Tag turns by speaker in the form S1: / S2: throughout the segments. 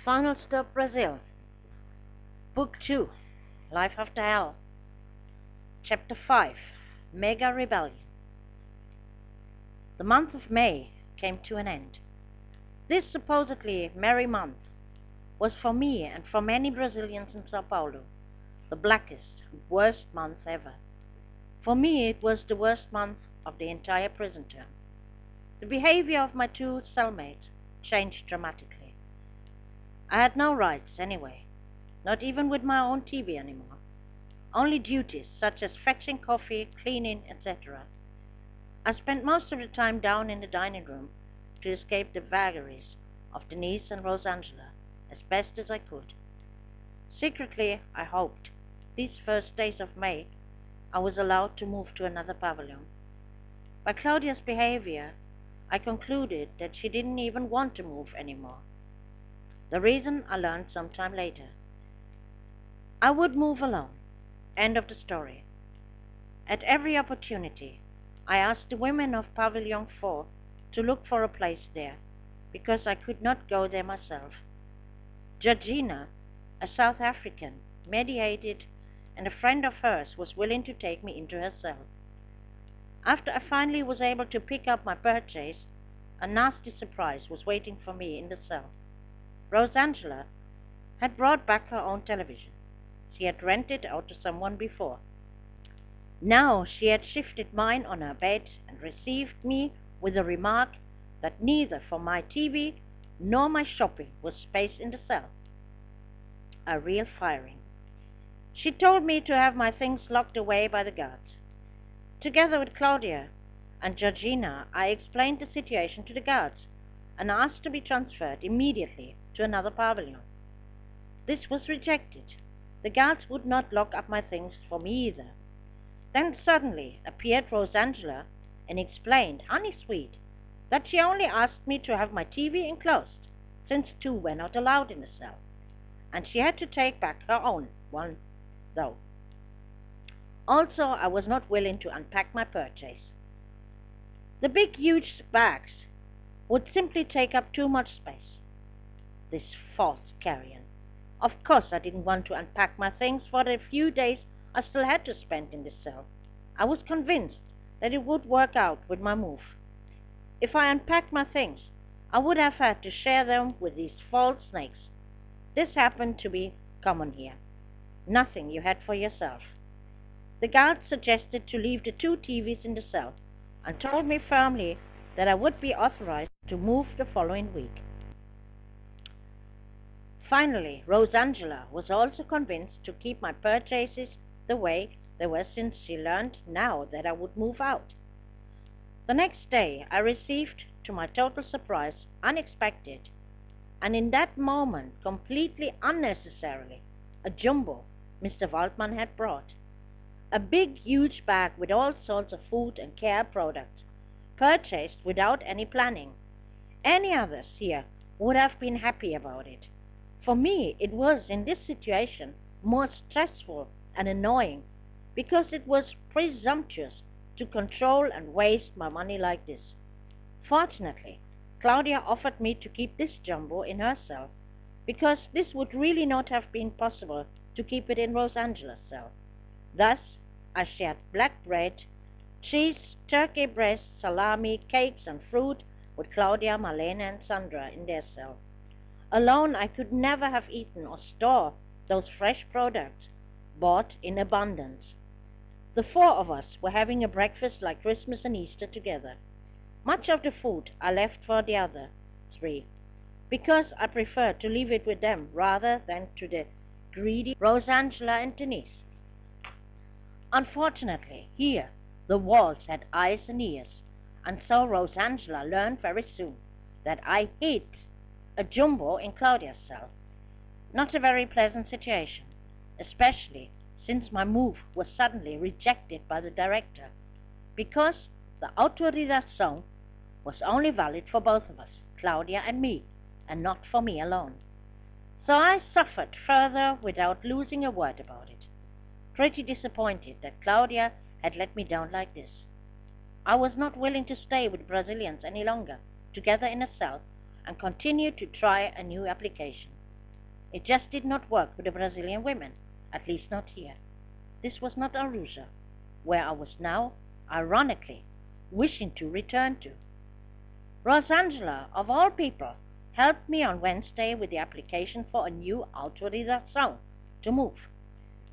S1: Final stop Brazil. Book 2, Life After Hell. Chapter 5, Mega Rebellion. The month of May came to an end. This supposedly merry month was for me and for many Brazilians in Säo Paulo the blackest and worst month ever. For me it was the worst month of the entire prison term. The behavior of my two cellmates changed dramatically. I had no rights anyway, not even with my own TV anymore. Only duties such as fetching coffee, cleaning, etc. I spent most of the time down in the dining room to escape the vagaries of Denise and Rosangela as best as I could. Secretly, I hoped, these first days of May, I was allowed to move to another pavilion. By Claudia's behavior, I concluded that she didn't even want to move anymore. The reason I learned sometime later. I would move alone. End of the story. At every opportunity, I asked the women of Pavilion 4 to look for a place there, because I could not go there myself. Georgina, a South African, mediated, and a friend of hers was willing to take me into her cell. After I finally was able to pick up my purchase, a nasty surprise was waiting for me in the cell. Rosangela had brought back her own television. She had rented out to someone before. Now she had shifted mine on her bed and received me with the remark that neither for my TV nor my shopping was space in the cell. A real firing. She told me to have my things locked away by the guards. Together with Claudia and Georgina, I explained the situation to the guards and asked to be transferred immediately to another pavilion. This was rejected. The guards would not lock up my things for me either. Then suddenly appeared Rosangela and explained, honey sweet, that she only asked me to have my TV enclosed, since two were not allowed in the cell, and she had to take back her own one, though. Also, I was not willing to unpack my purchase. The big huge bags would simply take up too much space. This false carrion. Of course I didn't want to unpack my things for the few days I still had to spend in the cell. I was convinced that it would work out with my move. If I unpacked my things, I would have had to share them with these false snakes. This happened to be common here. Nothing you had for yourself. The guards suggested to leave the two TVs in the cell and told me firmly that I would be authorized to move the following week. Finally, Rosangela was also convinced to keep my purchases the way they were, since she learned now that I would move out. The next day I received, to my total surprise, unexpected, and in that moment completely unnecessarily, a jumbo Mr. Waldman had brought. A big huge bag with all sorts of food and care products, purchased without any planning. Any others here would have been happy about it. For me, it was, in this situation, more stressful and annoying, because it was presumptuous to control and waste my money like this. Fortunately, Claudia offered me to keep this jumbo in her cell, because this would really not have been possible to keep it in Rosangela's cell. Thus, I shared black bread, cheese, turkey breast, salami, cakes, and fruit with Claudia, Marlene, and Sandra in their cell. Alone, I could never have eaten or stored those fresh products, bought in abundance. The four of us were having a breakfast like Christmas and Easter together. Much of the food I left for the other three, because I preferred to leave it with them rather than to the greedy Rosangela and Denise. Unfortunately, here the walls had eyes and ears, and so Rosangela learned very soon that I hid a jumbo in Claudia's cell. Not a very pleasant situation, especially since my move was suddenly rejected by the director, because the autorização was only valid for both of us, Claudia and me, and not for me alone. So I suffered further without losing a word about it, pretty disappointed that Claudia had let me down like this. I was not willing to stay with Brazilians any longer, together in a cell, and continued to try a new application. It just did not work with the Brazilian women, at least not here. This was not Arusha, where I was now, ironically, wishing to return to. Rosangela, of all people, helped me on Wednesday with the application for a new autorização to move.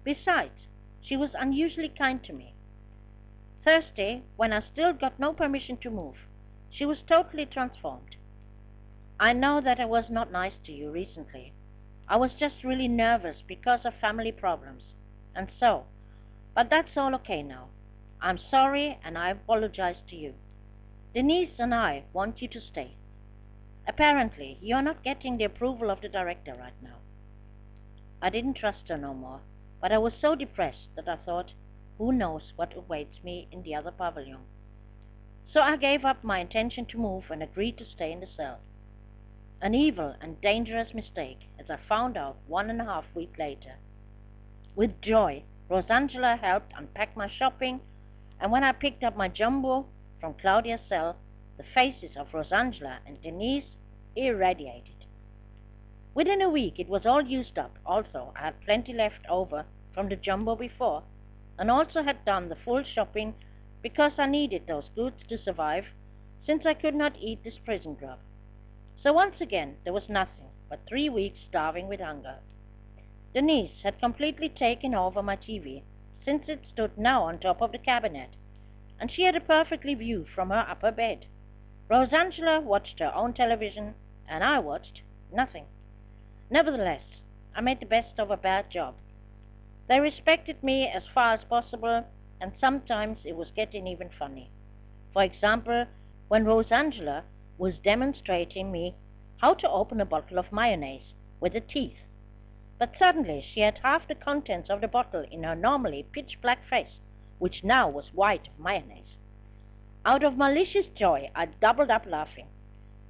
S1: Besides, she was unusually kind to me. Thursday, when I still got no permission to move, she was totally transformed. I know that I was not nice to you recently. I was just really nervous because of family problems, and so, but that's all okay now. I'm sorry and I apologize to you. Denise and I want you to stay. Apparently, you're not getting the approval of the director right now. I didn't trust her no more, but I was so depressed that I thought, who knows what awaits me in the other pavilion. So I gave up my intention to move and agreed to stay in the cell. An evil and dangerous mistake, as I found out 1.5 weeks later. With joy, Rosangela helped unpack my shopping, and when I picked up my jumbo from Claudia's cell, the faces of Rosangela and Denise irradiated. Within a week it was all used up. Also, I had plenty left over from the jumbo before, and also had done the full shopping because I needed those goods to survive, since I could not eat this prison grub. So once again there was nothing but 3 weeks starving with hunger. Denise had completely taken over my TV, since it stood now on top of the cabinet, and she had a perfect view from her upper bed. Rosangela watched her own television, and I watched nothing. Nevertheless, I made the best of a bad job. They respected me as far as possible, and sometimes it was getting even funny. For example, when Rosangela was demonstrating me how to open a bottle of mayonnaise with the teeth. But suddenly she had half the contents of the bottle in her normally pitch-black face, which now was white of mayonnaise. Out of malicious joy, I doubled up laughing.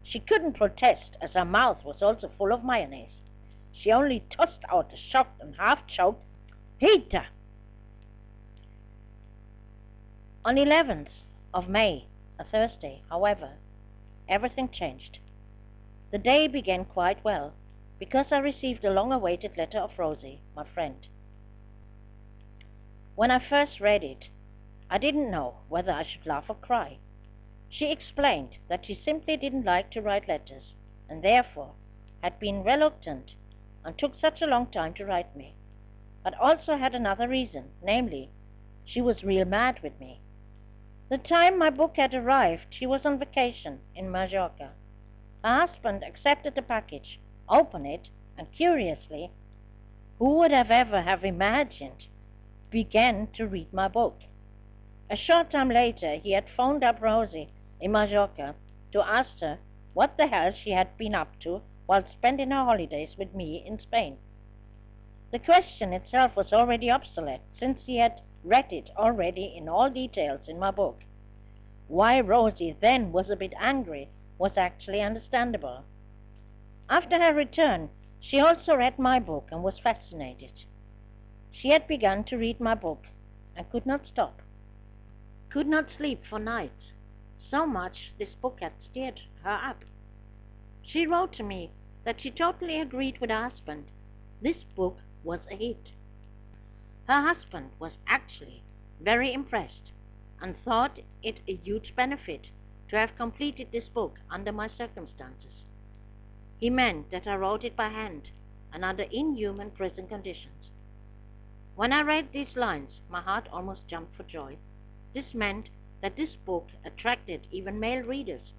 S1: She couldn't protest, as her mouth was also full of mayonnaise. She only tossed out a shocked and half-choked Rita. On 11th of May, a Thursday, however, everything changed. The day began quite well, because I received a long-awaited letter of Rosie, my friend. When I first read it, I didn't know whether I should laugh or cry. She explained that she simply didn't like to write letters, and therefore had been reluctant and took such a long time to write me, but also had another reason, namely, she was real mad with me. The time my book had arrived, she was on vacation in Majorca. Her husband accepted the package, opened it, and curiously, who would have ever have imagined, began to read my book. A short time later, he had phoned up Rosie in Majorca to ask her what the hell she had been up to while spending her holidays with me in Spain. The question itself was already obsolete, since he had read it already in all details in my book. Why Rosie then was a bit angry was actually understandable. After her return, she also read my book and was fascinated. She had begun to read my book and could not stop. Could not sleep for nights. So much this book had stirred her up. She wrote to me that she totally agreed with her husband. This book was a hit. Her husband was actually very impressed and thought it a huge benefit to have completed this book under my circumstances. He meant that I wrote it by hand and under inhuman prison conditions. When I read these lines, my heart almost jumped for joy. This meant that this book attracted even male readers,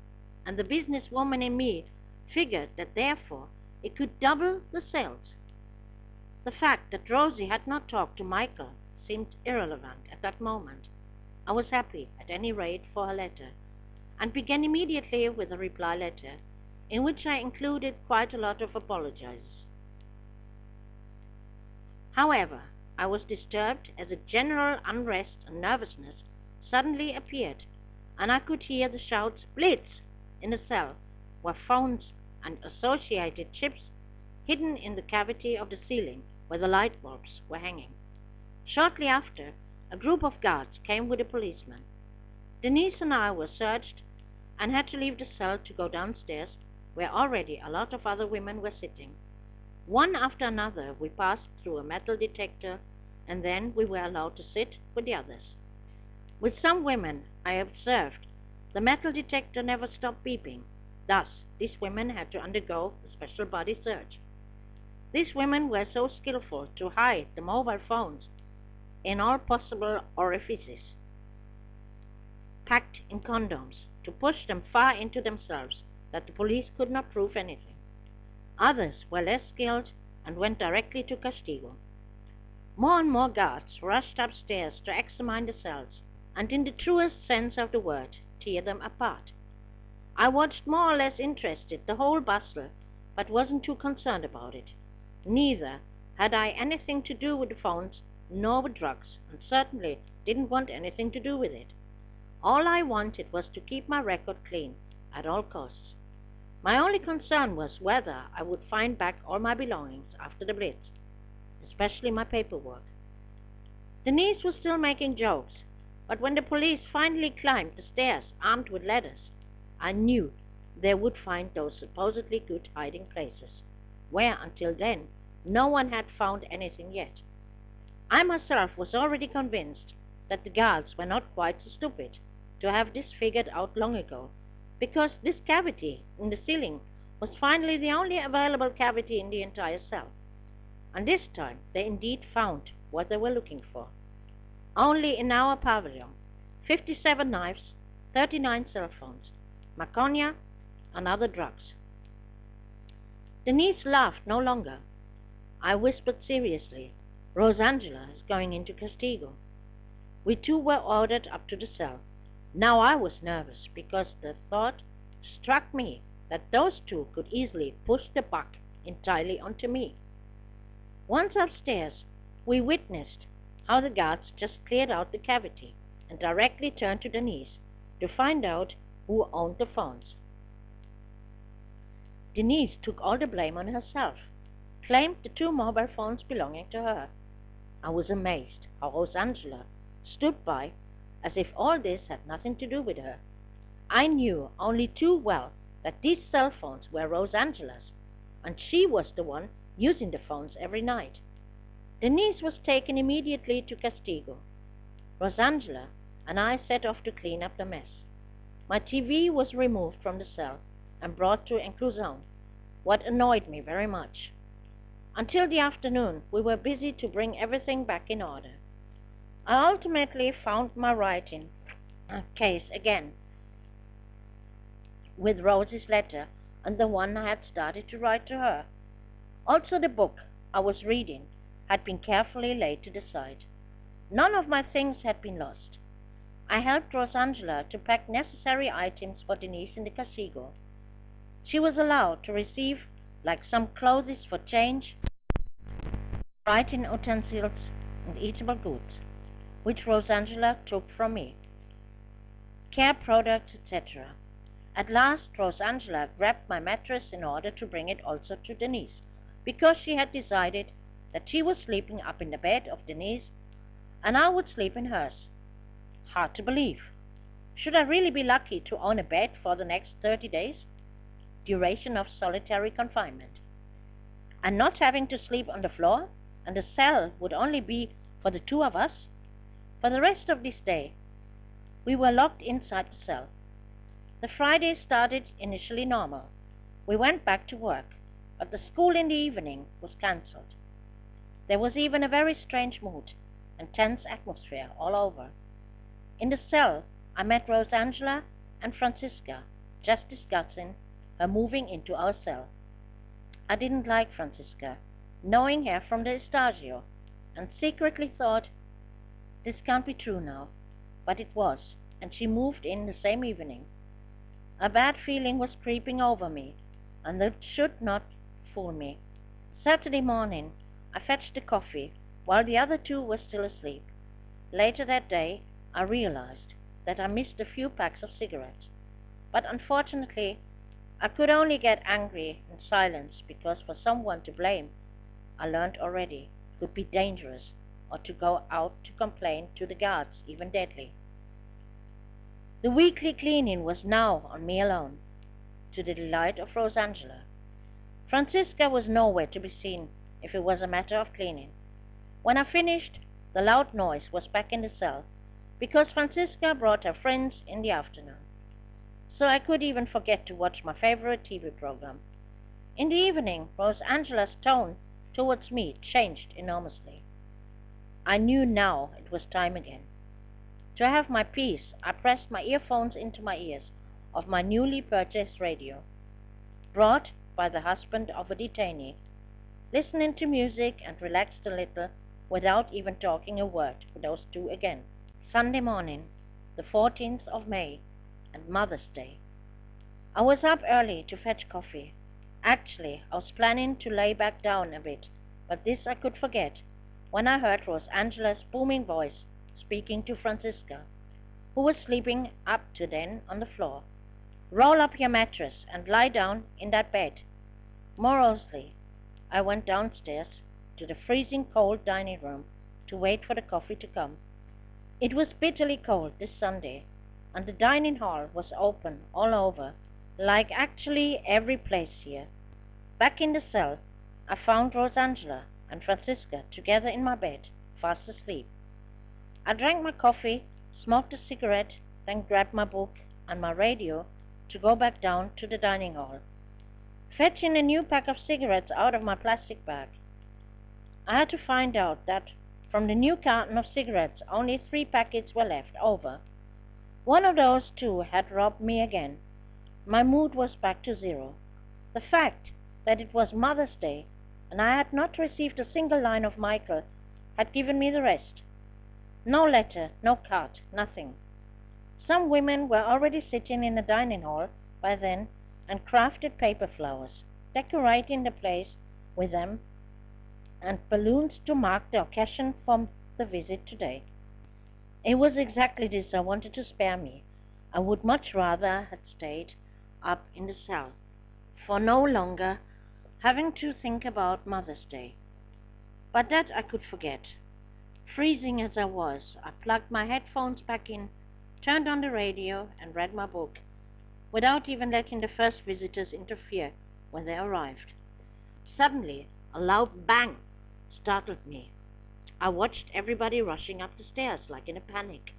S1: and the businesswoman in me figured that therefore it could double the sales. The fact that Rosie had not talked to Michael seemed irrelevant at that moment. I was happy, at any rate, for her letter, and began immediately with a reply letter, in which I included quite a lot of apologizes. However, I was disturbed as a general unrest and nervousness suddenly appeared, and I could hear the shouts "Blitz!" in the cell, where phones and associated chips hidden in the cavity of the ceiling where the light bulbs were hanging. Shortly after, a group of guards came with a policeman. Denise and I were searched and had to leave the cell to go downstairs, where already a lot of other women were sitting. One after another, we passed through a metal detector, and then we were allowed to sit with the others. With some women, I observed, the metal detector never stopped beeping. Thus, these women had to undergo a special body search. These women were so skillful to hide the mobile phones in all possible orifices, packed in condoms, to push them far into themselves, that the police could not prove anything. Others were less skilled and went directly to castigo. More and more guards rushed upstairs to examine the cells, and in the truest sense of the word, tear them apart. I watched more or less interested the whole bustle, but wasn't too concerned about it. Neither had I anything to do with the phones, nor with drugs, and certainly didn't want anything to do with it. All I wanted was to keep my record clean at all costs. My only concern was whether I would find back all my belongings after the blitz, especially my paperwork. Denise was still making jokes, but when the police finally climbed the stairs armed with ladders, I knew they would find those supposedly good hiding places, where until then no one had found anything yet. I myself was already convinced that the guards were not quite so stupid to have this figured out long ago, because this cavity in the ceiling was finally the only available cavity in the entire cell. And this time they indeed found what they were looking for. Only in our pavilion, 57 knives, 39 cell phones, maconia, and other drugs. Denise laughed no longer. I whispered seriously, "Rosangela is going into castigo." We two were ordered up to the cell. Now I was nervous, because the thought struck me that those two could easily push the buck entirely onto me. Once upstairs, we witnessed how the guards just cleared out the cavity and directly turned to Denise to find out who owned the phones. Denise took all the blame on herself, claimed the 2 mobile phones belonging to her. I was amazed how Rosangela stood by as if all this had nothing to do with her. I knew only too well that these cell phones were Rosangela's, and she was the one using the phones every night. Denise was taken immediately to castigo. Rosangela and I set off to clean up the mess. My TV was removed from the cell and brought to inclusion, what annoyed me very much. Until the afternoon, we were busy to bring everything back in order. I ultimately found my writing case again, with Rose's letter and the one I had started to write to her. Also the book I was reading had been carefully laid to the side. None of my things had been lost. I helped Rosangela to pack necessary items for Denise in the castigo. She was allowed to receive, like some clothes for change, writing utensils and eatable goods, which Rosangela took from me, care products, etc. At last, Rosangela grabbed my mattress in order to bring it also to Denise, because she had decided that she was sleeping up in the bed of Denise and I would sleep in hers. Hard to believe. Should I really be lucky to own a bed for the next 30 days? Duration of solitary confinement. And not having to sleep on the floor, and the cell would only be for the 2 of us? For the rest of this day, we were locked inside the cell. The Friday started initially normal. We went back to work, but the school in the evening was cancelled. There was even a very strange mood and tense atmosphere all over. In the cell, I met Rosangela and Francisca, just discussing her moving into our cell. I didn't like Francisca, knowing her from the Estagio, and secretly thought, this can't be true now, but it was, and she moved in the same evening. A bad feeling was creeping over me, and that should not fool me. Saturday morning, I fetched the coffee, while the other 2 were still asleep. Later that day, I realized that I missed a few packs of cigarettes, but unfortunately, I could only get angry in silence, because for someone to blame, I learned already, could be dangerous, or to go out to complain to the guards, even deadly. The weekly cleaning was now on me alone, to the delight of Rosangela. Franziska was nowhere to be seen if it was a matter of cleaning. When I finished, the loud noise was back in the cell, because Franziska brought her friends in the afternoon. So I could even forget to watch my favorite TV program. In the evening, Rose Angela's tone towards me changed enormously. I knew now it was time again. To have my peace, I pressed my earphones into my ears of my newly purchased radio, brought by the husband of a detainee, listening to music and relaxed a little without even talking a word with those two again. Sunday morning, the 14th of May, and Mother's Day. I was up early to fetch coffee. Actually, I was planning to lay back down a bit, but this I could forget when I heard Rose Angela's booming voice speaking to Franziska, who was sleeping up to then on the floor. Roll up your mattress and lie down in that bed. Morosely, I went downstairs to the freezing cold dining room to wait for the coffee to come. It was bitterly cold this Sunday, and the dining hall was open all over, like actually every place here. Back in the cell, I found Rose Angela and Franziska together in my bed, fast asleep. I drank my coffee, smoked a cigarette, then grabbed my book and my radio to go back down to the dining hall, fetching a new pack of cigarettes out of my plastic bag. I had to find out that from the new carton of cigarettes only 3 packets were left over. One of those 2 had robbed me again. My mood was back to zero. The fact that it was Mother's Day and I had not received a single line of Michael had given me the rest. No letter, no card, nothing. Some women were already sitting in the dining hall by then and crafted paper flowers, decorating the place with them, and balloons to mark the occasion for the visit today. It was exactly this I wanted to spare me. I would much rather have stayed up in the cell, for no longer having to think about Mother's Day. But that I could forget. Freezing as I was, I plugged my headphones back in, turned on the radio, and read my book, without even letting the first visitors interfere when they arrived. Suddenly, a loud bang startled me. I watched everybody rushing up the stairs like in a panic.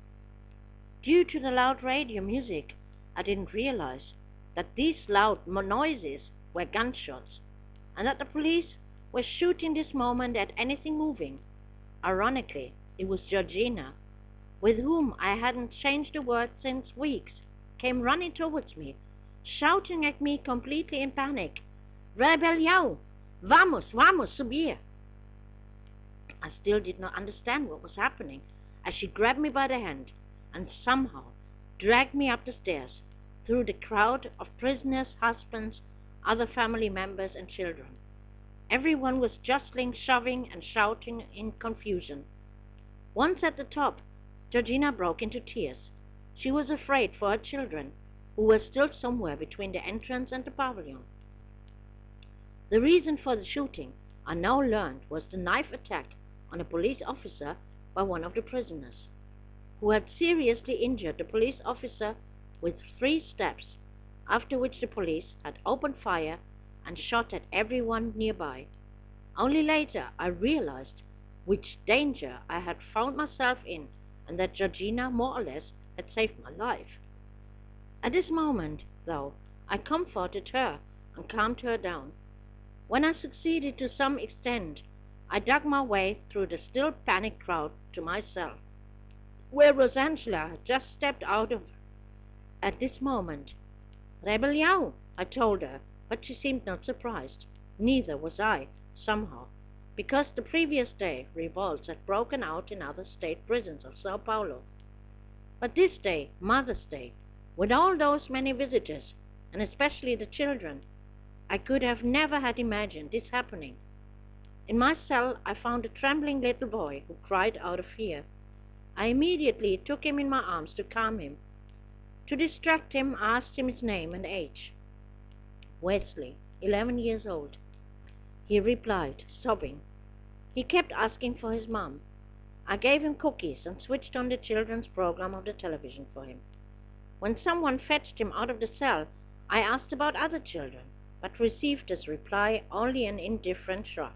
S1: Due to the loud radio music, I didn't realize that these loud noises were gunshots, and that the police were shooting this moment at anything moving. Ironically, it was Georgina, with whom I hadn't changed a word since weeks, came running towards me, shouting at me completely in panic. "Rebelião! Vamos, vamos, subir!" I still did not understand what was happening as she grabbed me by the hand and somehow dragged me up the stairs through the crowd of prisoners, husbands, other family members and children. Everyone was jostling, shoving and shouting in confusion. Once at the top, Georgina broke into tears. She was afraid for her children, who were still somewhere between the entrance and the pavilion. The reason for the shooting, I now learned, was the knife attack on a police officer by one of the prisoners, who had seriously injured the police officer with 3 stabs, after which the police had opened fire and shot at everyone nearby. Only later I realized which danger I had found myself in, and that Georgina more or less had saved my life. At this moment, though, I comforted her and calmed her down. When I succeeded to some extent, I dug my way through the still panicked crowd to my cell, where Rosangela had just stepped out of. At this moment, "Rebelião," I told her, but she seemed not surprised. Neither was I, somehow, because the previous day revolts had broken out in other state prisons of Säo Paulo. But this day, Mother's Day, with all those many visitors, and especially the children, I could have never had imagined this happening. In my cell I found a trembling little boy who cried out of fear. I immediately took him in my arms to calm him. To distract him, I asked him his name and age. "Wesley, 11 years old." He replied, sobbing. He kept asking for his mom. I gave him cookies and switched on the children's program of the television for him. When someone fetched him out of the cell, I asked about other children, but received as reply only an indifferent shrug.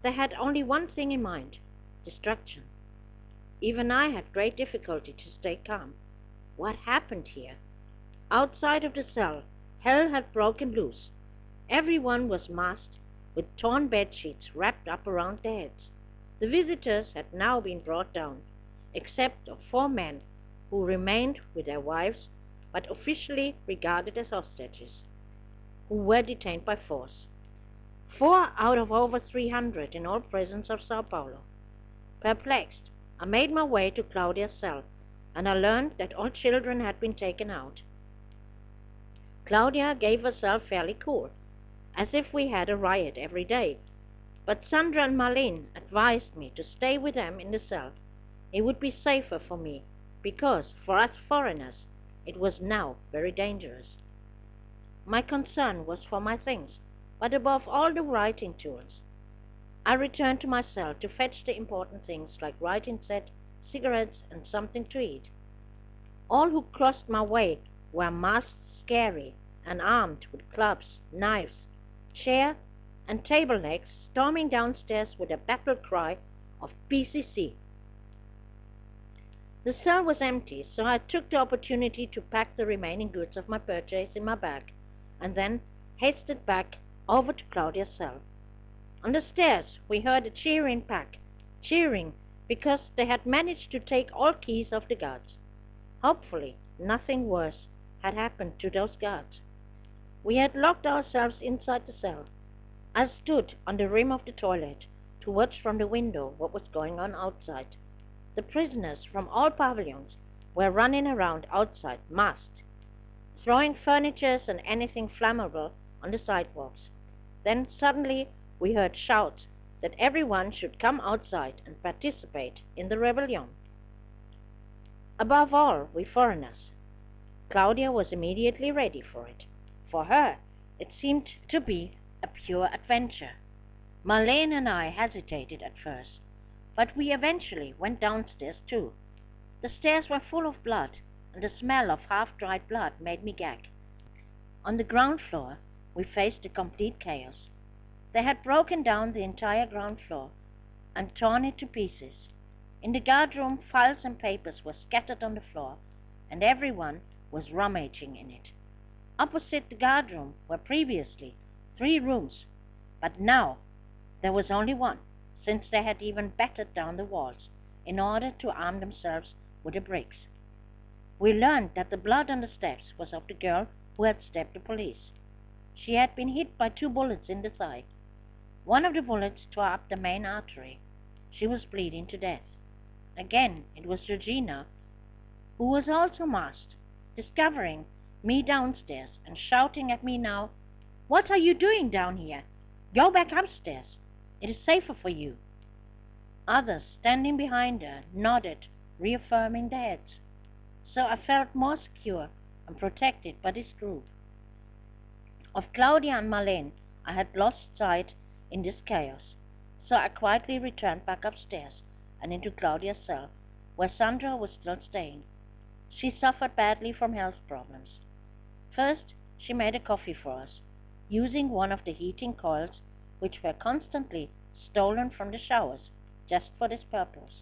S1: They had only one thing in mind: destruction. Even I had great difficulty to stay calm. What happened here? Outside of the cell, hell had broken loose. Everyone was masked, with torn bedsheets wrapped up around their heads. The visitors had now been brought down, except of 4 men who remained with their wives, but officially regarded as hostages, who were detained by force. 4 out of over 300 in all prisons of Säo Paulo. Perplexed, I made my way to Claudia's cell, and I learned that all children had been taken out. Claudia gave herself fairly cool, as if we had a riot every day, but Sandra and Marlene advised me to stay with them in the cell. It would be safer for me, because for us foreigners it was now very dangerous. My concern was for my things, but above all the writing tools. I returned to my cell to fetch the important things like writing set, cigarettes, and something to eat. All who crossed my way were masked, scary, and armed with clubs, knives, chair, and table legs, storming downstairs with a battle cry of PCC. The cell was empty, so I took the opportunity to pack the remaining goods of my purchase in my bag, and then hasted back over to Claudia's cell. On the stairs we heard a cheering pack, cheering because they had managed to take all keys of the guards. Hopefully nothing worse had happened to those guards. We had locked ourselves inside the cell. I stood on the rim of the toilet to watch from the window what was going on outside. The prisoners from all pavilions were running around outside, masked, throwing furniture and anything flammable on the sidewalks. Then suddenly we heard shouts that everyone should come outside and participate in the rebellion. Above all, we foreigners. Claudia was immediately ready for it. For her, it seemed to be a pure adventure. Marlene and I hesitated at first, but we eventually went downstairs too. The stairs were full of blood, and the smell of half-dried blood made me gag. On the ground floor, we faced a complete chaos. They had broken down the entire ground floor and torn it to pieces. In the guardroom, files and papers were scattered on the floor, and everyone was rummaging in it. Opposite the guardroom were previously 3 rooms, but now there was only one, since they had even battered down the walls in order to arm themselves with the bricks. We learned that the blood on the steps was of the girl who had stabbed the police. She had been hit by 2 bullets in the thigh. One of the bullets tore up the main artery. She was bleeding to death. Again, it was Georgina, who was also masked, discovering me downstairs and shouting at me now, "What are you doing down here? Go back upstairs. It is safer for you." Others, standing behind her, nodded, reaffirming their heads. So I felt more secure and protected by this group. Of Claudia and Marlene I had lost sight in this chaos, so I quietly returned back upstairs and into Claudia's cell, where Sandra was still staying. She suffered badly from health problems. First, she made a coffee for us, using one of the heating coils which were constantly stolen from the showers just for this purpose.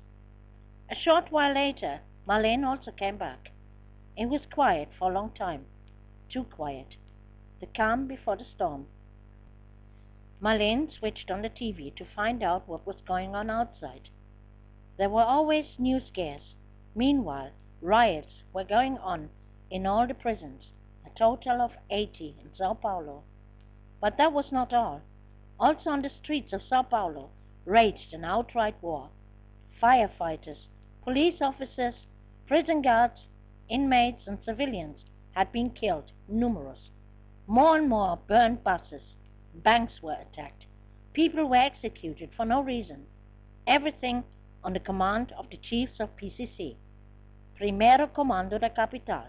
S1: A short while later, Marlene also came back. It was quiet for a long time, too quiet, the calm before the storm. Marlene switched on the TV to find out what was going on outside. There were always new scares. Meanwhile, riots were going on in all the prisons, a total of 80 in Säo Paulo. But that was not all. Also on the streets of Säo Paulo raged an outright war. Firefighters, police officers, prison guards, inmates and civilians had been killed, numerous. More and more burned buses. Banks were attacked. People were executed for no reason. Everything on the command of the chiefs of PCC. Primero Comando da Capital.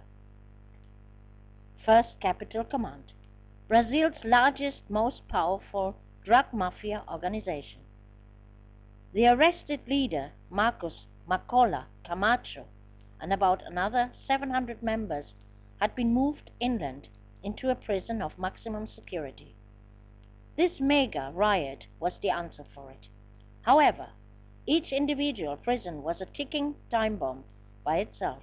S1: First Capital Command. Brazil's largest, most powerful drug mafia organization. The arrested leader, Marcos Macola Camacho, and about another 700 members had been moved inland into a prison of maximum security. This mega riot was the answer for it. However, each individual prison was a ticking time bomb by itself.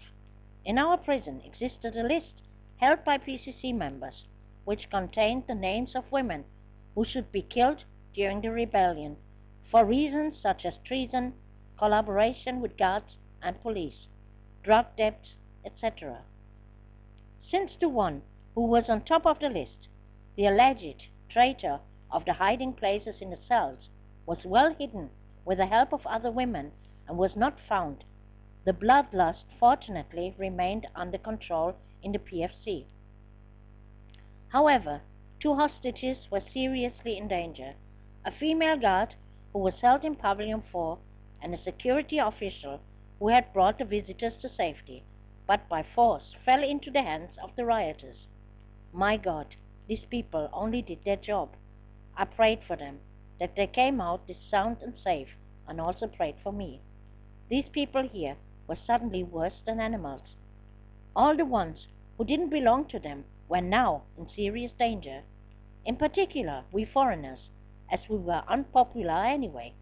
S1: In our prison existed a list held by PCC members, which contained the names of women who should be killed during the rebellion for reasons such as treason, collaboration with guards and police, drug debt, etc. Since the one who was on top of the list, the alleged traitor of the hiding places in the cells, was well hidden with the help of other women and was not found, the bloodlust fortunately remained under control in the PFC. However, two hostages were seriously in danger, a female guard who was held in Pavilion 4 and a security official who had brought the visitors to safety, but by force fell into the hands of the rioters. My God, these people only did their job. I prayed for them, that they came out this sound and safe, and also prayed for me. These people here were suddenly worse than animals. All the ones who didn't belong to them were now in serious danger. In particular, we foreigners, as we were unpopular anyway.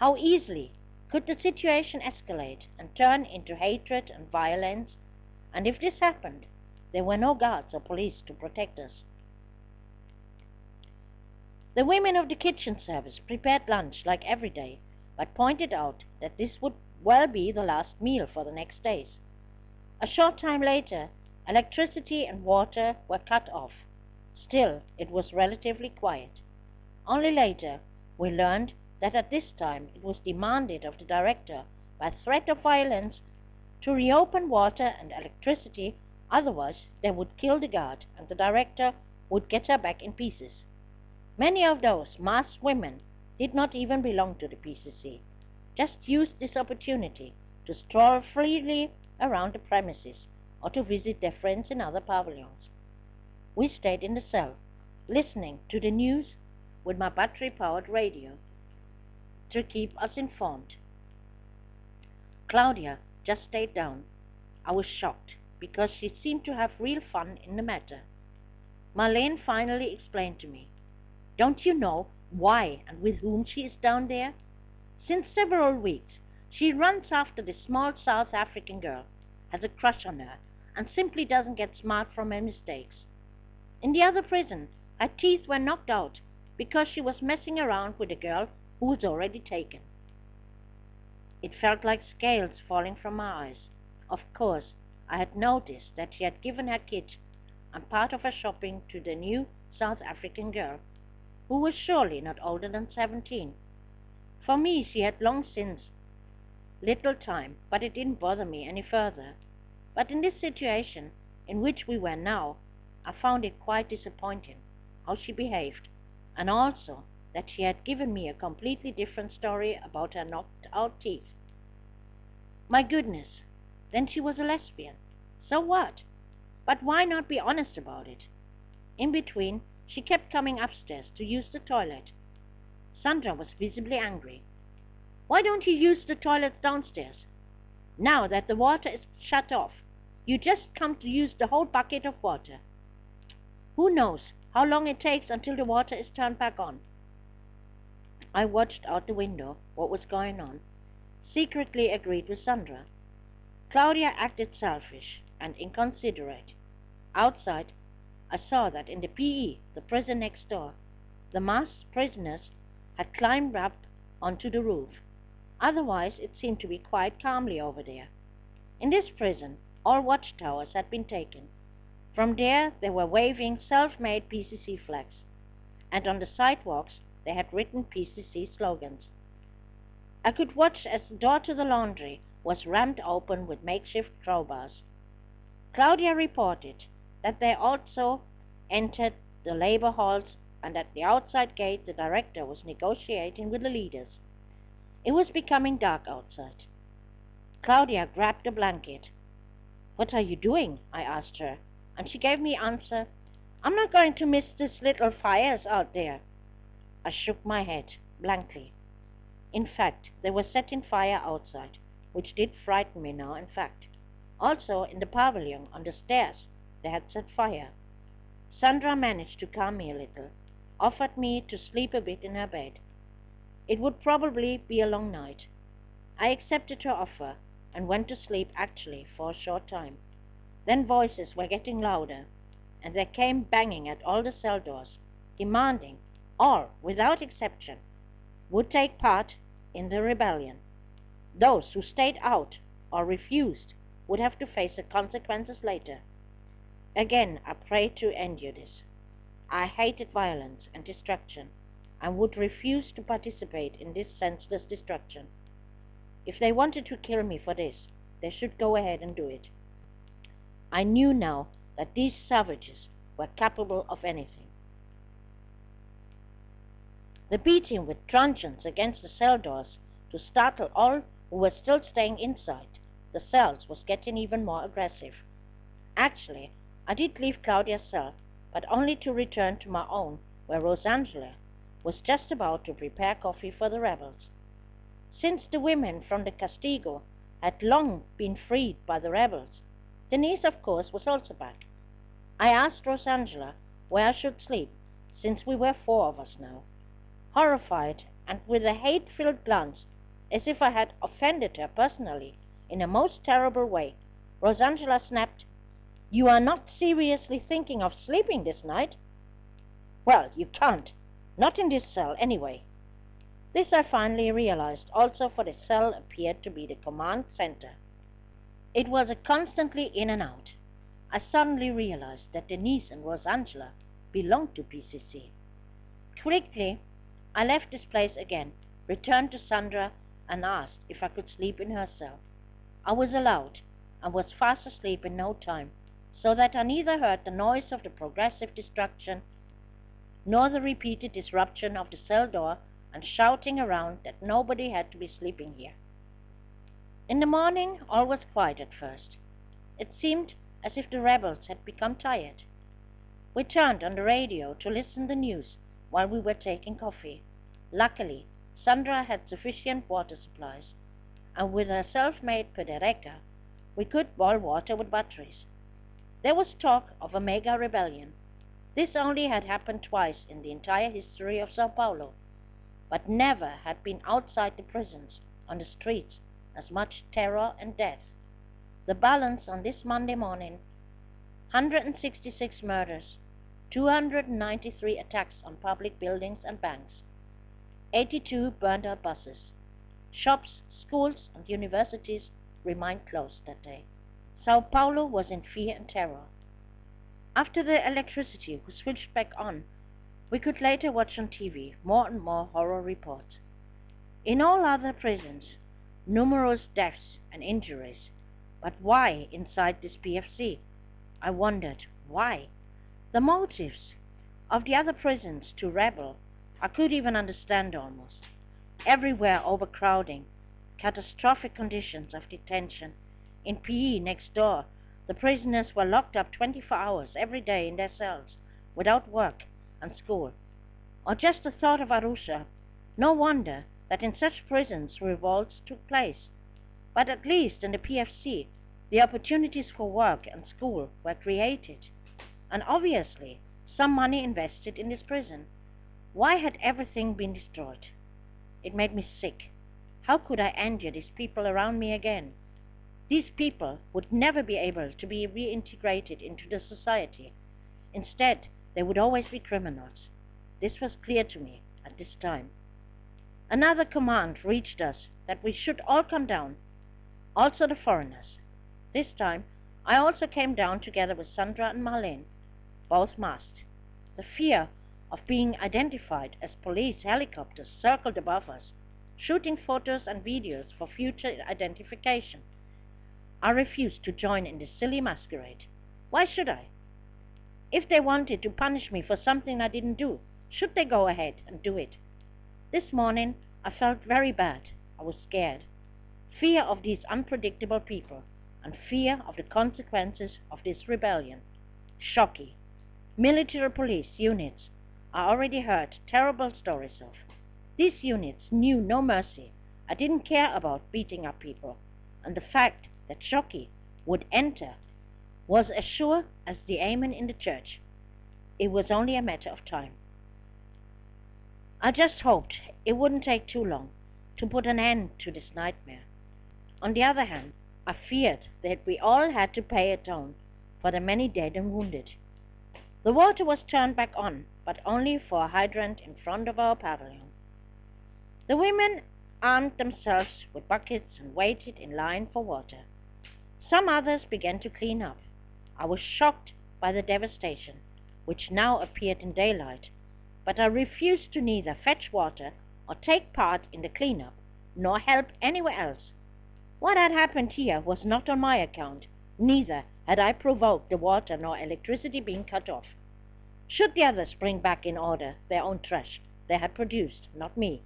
S1: How easily could the situation escalate and turn into hatred and violence, and if this happened, there were no guards or police to protect us. The women of the kitchen service prepared lunch like every day, but pointed out that this would well be the last meal for the next days. A short time later, electricity and water were cut off. Still, it was relatively quiet. Only later, we learned that at this time it was demanded of the director by threat of violence to reopen water and electricity, otherwise they would kill the guard and the director would get her back in pieces. Many of those masked women did not even belong to the PCC, just used this opportunity to stroll freely around the premises or to visit their friends in other pavilions. We stayed in the cell, listening to the news with my battery-powered radio to keep us informed. Claudia just stayed down. I was shocked because she seemed to have real fun in the matter. Marlene finally explained to me, "Don't you know why and with whom she is down there? Since several weeks, she runs after this small South African girl, has a crush on her, and simply doesn't get smart from her mistakes. In the other prison, her teeth were knocked out because she was messing around with a girl who was already taken." It felt like scales falling from my eyes. Of course, I had noticed that she had given her kit and part of her shopping to the new South African girl, who was surely not older than 17. For me, she had long since little time, but it didn't bother me any further. But in this situation, in which we were now, I found it quite disappointing how she behaved, and also that she had given me a completely different story about her knocked-out teeth. My goodness, then she was a lesbian. So what? But why not be honest about it? In between, she kept coming upstairs to use the toilet. Sandra was visibly angry. "Why don't you use the toilet downstairs? Now that the water is shut off, you just come to use the whole bucket of water. Who knows how long it takes until the water is turned back on?" I watched out the window what was going on, secretly agreed with Sandra. Claudia acted selfish and inconsiderate. Outside, I saw that in the PE, the prison next door, the masked prisoners had climbed up onto the roof. Otherwise, it seemed to be quite calmly over there. In this prison, all watchtowers had been taken. From there, they were waving self-made PCC flags, and on the sidewalks, they had written PCC slogans. I could watch as the door to the laundry was rammed open with makeshift crowbars. Claudia reported that they also entered the labor halls, and at the outside gate the director was negotiating with the leaders. It was becoming dark outside. Claudia grabbed a blanket. "What are you doing?" I asked her, and she gave me answer, "I'm not going to miss these little fires out there." I shook my head blankly. In fact, they were setting fire outside, which did frighten me now, in fact. Also, in the pavilion, on the stairs, they had set fire. Sandra managed to calm me a little, offered me to sleep a bit in her bed. It would probably be a long night. I accepted her offer and went to sleep actually for a short time. Then voices were getting louder, and they came banging at all the cell doors, demanding all, without exception, would take part in the rebellion. Those who stayed out or refused would have to face the consequences later. Again, I prayed to endure this. I hated violence and destruction, and would refuse to participate in this senseless destruction. If they wanted to kill me for this, they should go ahead and do it. I knew now that these savages were capable of anything. The beating with truncheons against the cell doors to startle all who were still staying inside the cells was getting even more aggressive. Actually, I did leave Claudia's cell, but only to return to my own, where Rosangela was just about to prepare coffee for the rebels. Since the women from the Castigo had long been freed by the rebels, Denise, of course, was also back. I asked Rosangela where I should sleep, since we were 4 of us now. Horrified, and with a hate-filled glance, as if I had offended her personally in a most terrible way, Rosangela snapped, "You are not seriously thinking of sleeping this night?" "Well, you can't. Not in this cell, anyway." This I finally realized also, for the cell appeared to be the command center. It was a constantly in and out. I suddenly realized that Denise and Rosangela belonged to PCC. Quickly, I left this place again, returned to Sandra, and asked if I could sleep in her cell. I was allowed, and was fast asleep in no time, so that I neither heard the noise of the progressive destruction nor the repeated disruption of the cell door and shouting around that nobody had to be sleeping here. In the morning all was quiet at first. It seemed as if the rebels had become tired. We turned on the radio to listen to the news while we were taking coffee. Luckily, Sandra had sufficient water supplies, and with her self-made pedereca, we could boil water with batteries. There was talk of a mega rebellion. This only had happened twice in the entire history of Säo Paulo, but never had been outside the prisons, on the streets, as much terror and death. The balance on this Monday morning: 166 murders, 293 attacks on public buildings and banks, 82 burned out buses. Shops, schools, and universities remained closed that day. Sao Paulo was in fear and terror. After the electricity was switched back on, we could later watch on TV more and more horror reports. In all other prisons, numerous deaths and injuries. But why inside this PFC? I wondered, why? The motives of the other prisons to rebel I could even understand almost. Everywhere overcrowding, catastrophic conditions of detention. In PE next door, the prisoners were locked up 24 hours every day in their cells, without work and school. Or just the thought of Arusha. No wonder that in such prisons revolts took place. But at least in the PFC, the opportunities for work and school were created, and obviously some money invested in this prison. Why had everything been destroyed? It made me sick. How could I endure these people around me again? These people would never be able to be reintegrated into the society. Instead, they would always be criminals. This was clear to me at this time. Another command reached us that we should all come down, also the foreigners. This time, I also came down together with Sandra and Marlene, both masked. The fear of being identified as police helicopters circled above us, shooting photos and videos for future identification. I refused to join in this silly masquerade. Why should I? If they wanted to punish me for something I didn't do, should they go ahead and do it? This morning I felt very bad. I was scared. Fear of these unpredictable people, and fear of the consequences of this rebellion. Shocky. Military police units I already heard terrible stories of. These units knew no mercy. I didn't care about beating up people, and the fact that Shocky would enter was as sure as the amen in the church. it was only a matter of time. I just hoped it wouldn't take too long to put an end to this nightmare. On the other hand, I feared that we all had to pay a toll for the many dead and wounded. The water was turned back on, but only for a hydrant in front of our pavilion. The women armed themselves with buckets and waited in line for water. Some others began to clean up. I was shocked by the devastation, which now appeared in daylight, but I refused to neither fetch water or take part in the cleanup, nor help anywhere else. What had happened here was not on my account, neither had I provoked the water nor electricity being cut off. Should the others bring back in order their own trash they had produced, not me?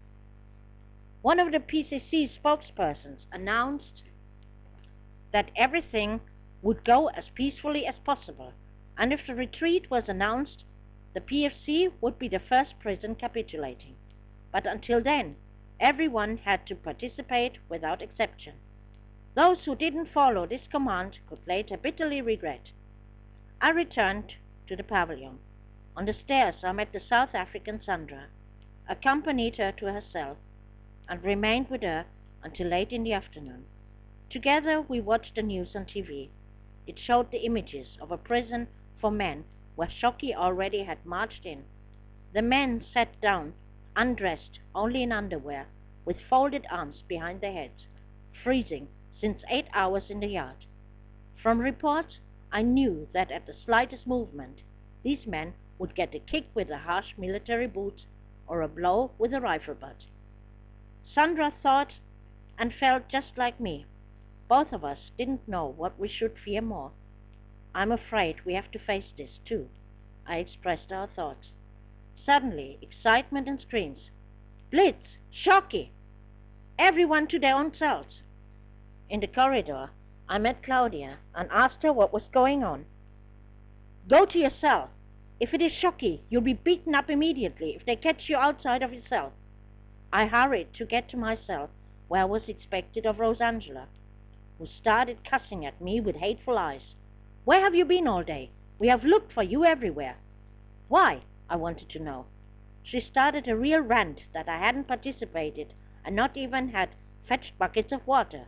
S1: One of the PCC spokespersons announced that everything would go as peacefully as possible, and if the retreat was announced, the PFC would be the first prison capitulating. But until then, everyone had to participate without exception. Those who didn't follow this command could later bitterly regret. I returned to the pavilion. On the stairs I met the South African Sandra, accompanied her to her cell, and remained with her until late in the afternoon. Together we watched the news on TV. It showed the images of a prison for men where Shoki already had marched in. The men sat down, undressed, only in underwear, with folded arms behind their heads, freezing since 8 hours in the yard. From reports, I knew that at the slightest movement, these men would get a kick with the harsh military boots or a blow with a rifle butt. Sandra thought and felt just like me. Both of us didn't know what we should fear more. I'm afraid we have to face this too, I expressed our thoughts. Suddenly, excitement and screams. Blitz! Shocky! Everyone to their own cells! In the corridor, I met Claudia and asked her what was going on. Go to your cell. If it is Shocky, you'll be beaten up immediately if they catch you outside of your cell. I hurried to get to my cell, where I was expected of Rosangela, who started cussing at me with hateful eyes. Where have you been all day? We have looked for you everywhere. Why? I wanted to know. She started a real rant that I hadn't participated and not even had fetched buckets of water.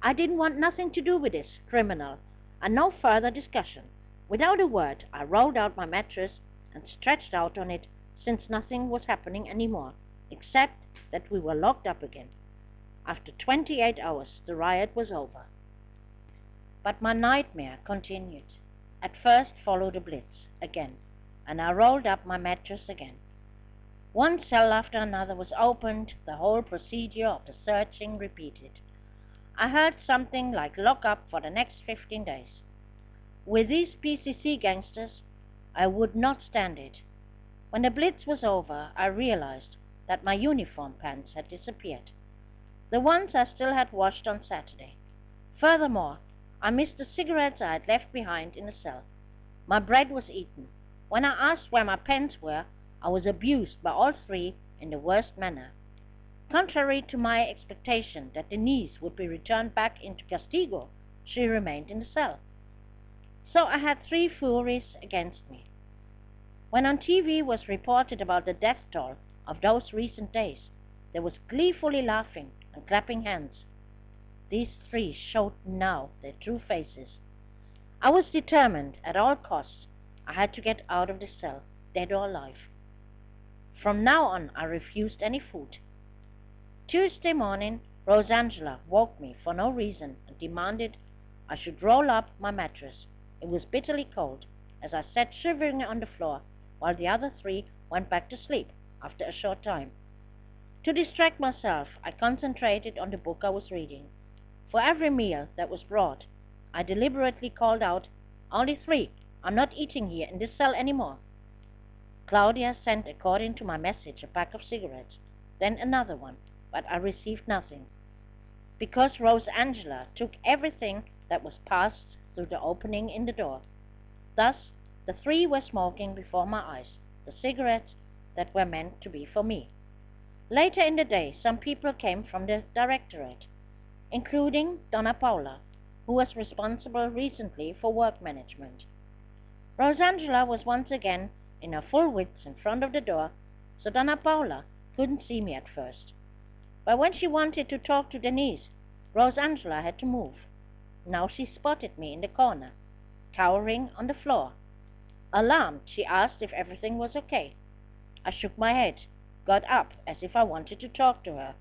S1: I didn't want nothing to do with this criminal, and no further discussion. Without a word, I rolled out my mattress and stretched out on it, since nothing was happening anymore, except that we were locked up again. After 28 hours, the riot was over. But my nightmare continued. At first followed a blitz again, and I rolled up my mattress again. One cell after another was opened, the whole procedure of the searching repeated. I heard something like lock up for the next 15 days. With these PCC gangsters, I would not stand it. When the blitz was over, I realized that my uniform pants had disappeared. The ones I still had washed on Saturday. Furthermore, I missed the cigarettes I had left behind in the cell. My bread was eaten. When I asked where my pens were, I was abused by all three in the worst manner. Contrary to my expectation that Denise would be returned back into Castigo, she remained in the cell. So I had three furies against me. When on TV was reported about the death toll of those recent days, there was gleefully laughing and clapping hands. These three showed now their true faces. I was determined at all costs I had to get out of the cell, dead or alive. From now on I refused any food. Tuesday morning, Rosangela woke me for no reason and demanded I should roll up my mattress. It was bitterly cold, as I sat shivering on the floor, while the other three went back to sleep after a short time. To distract myself, I concentrated on the book I was reading. For every meal that was brought, I deliberately called out, "Only three. I'm not eating here in this cell anymore." Claudia sent, according to my message, a pack of cigarettes, then another one, but I received nothing, because Rosangela took everything that was passed through the opening in the door. Thus, the three were smoking before my eyes, the cigarettes that were meant to be for me. Later in the day, some people came from the directorate, including Donna Paula, who was responsible recently for work management. Rosangela was once again in her full width in front of the door, so Donna Paula couldn't see me at first. But when she wanted to talk to Denise, Rosangela had to move. Now she spotted me in the corner, cowering on the floor. Alarmed, she asked if everything was okay. I shook my head, got up as if I wanted to talk to her,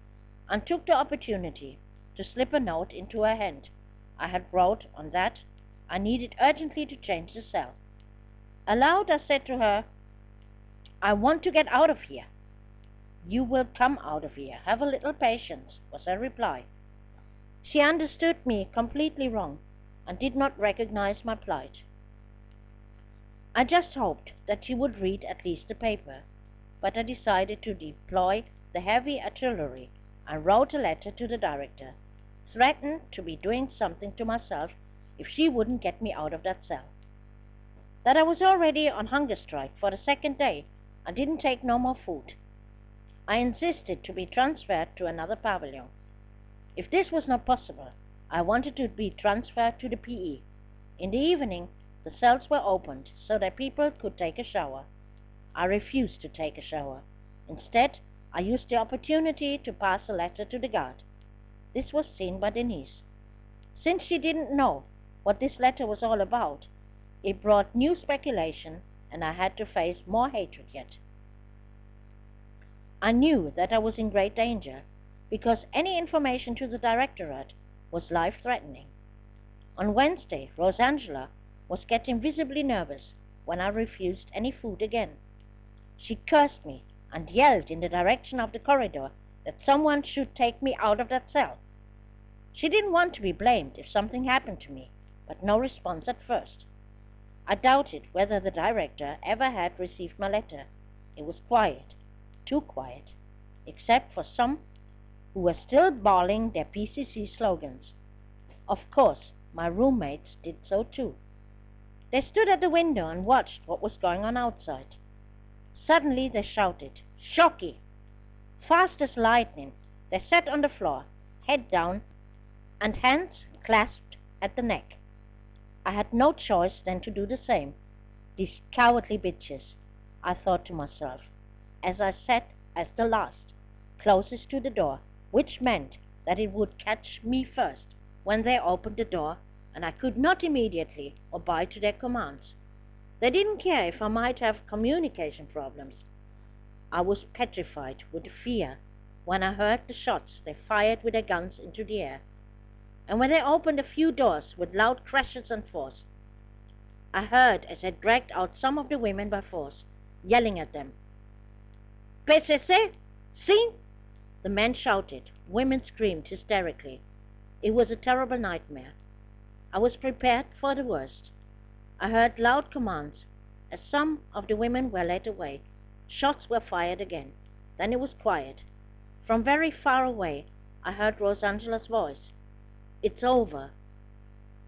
S1: and took the opportunity to slip a note into her hand. I had wrote on that I needed urgently to change the cell. Aloud I said to her, "I want to get out of here." "You will come out of here. Have a little patience," was her reply. She understood me completely wrong and did not recognize my plight. I just hoped that she would read at least the paper, but I decided to deploy the heavy artillery and wrote a letter to the director, threatened to be doing something to myself if she wouldn't get me out of that cell. That I was already on hunger strike for the second day and didn't take no more food. I insisted to be transferred to another pavilion. If this was not possible, I wanted to be transferred to the PE. In the evening, the cells were opened so that people could take a shower. I refused to take a shower. Instead, I used the opportunity to pass a letter to the guard. This was seen by Denise. Since she didn't know what this letter was all about, it brought new speculation, and I had to face more hatred yet. I knew that I was in great danger, because any information to the directorate was life-threatening. On Wednesday, Rosangela was getting visibly nervous when I refused any food again. She cursed me and yelled in the direction of the corridor that someone should take me out of that cell. She didn't want to be blamed if something happened to me, but no response at first. I doubted whether the director ever had received my letter. It was quiet, too quiet, except for some who were still bawling their PCC slogans. Of course, my roommates did so too. They stood at the window and watched what was going on outside. Suddenly they shouted, "Shocky!" Fast as lightning, they sat on the floor, head down and hands clasped at the neck. I had no choice than to do the same. "These cowardly bitches," I thought to myself, as I sat as the last, closest to the door, which meant that it would catch me first when they opened the door, and I could not immediately obey to their commands. They didn't care if I might have communication problems. I was petrified with fear when I heard the shots they fired with their guns into the air, and when they opened a few doors with loud crashes and force. I heard as they dragged out some of the women by force, yelling at them. "PCC? See?" The men shouted. Women screamed hysterically. It was a terrible nightmare. I was prepared for the worst. I heard loud commands. As some of the women were led away, shots were fired again. Then it was quiet. From very far away, I heard Rosangela's voice. "It's over."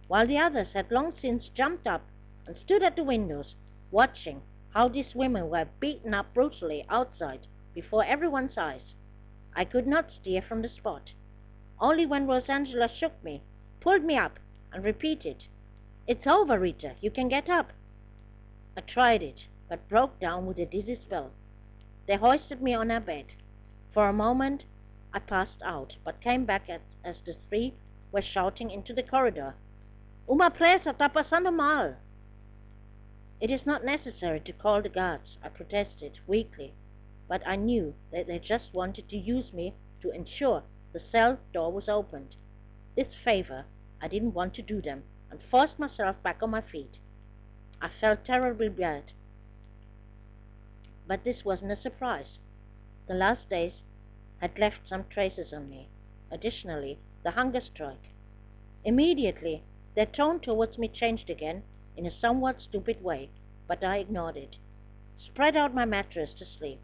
S1: While the others had long since jumped up and stood at the windows, watching how these women were beaten up brutally outside before everyone's eyes, I could not stir from the spot. Only when Rosangela shook me, pulled me up, and repeated, "It's over, Rita. You can get up." I tried it, but broke down with a dizzy spell. They hoisted me on our bed. For a moment I passed out, but came back as the three were shouting into the corridor, "Uma presa, está passando mal." "It is not necessary to call the guards," I protested weakly, but I knew that they just wanted to use me to ensure the cell door was opened. This favor I didn't want to do them, and forced myself back on my feet. I felt terribly bad. But this wasn't a surprise. The last days had left some traces on me. Additionally, the hunger strike. Immediately, their tone towards me changed again in a somewhat stupid way, but I ignored it. Spread out my mattress to sleep.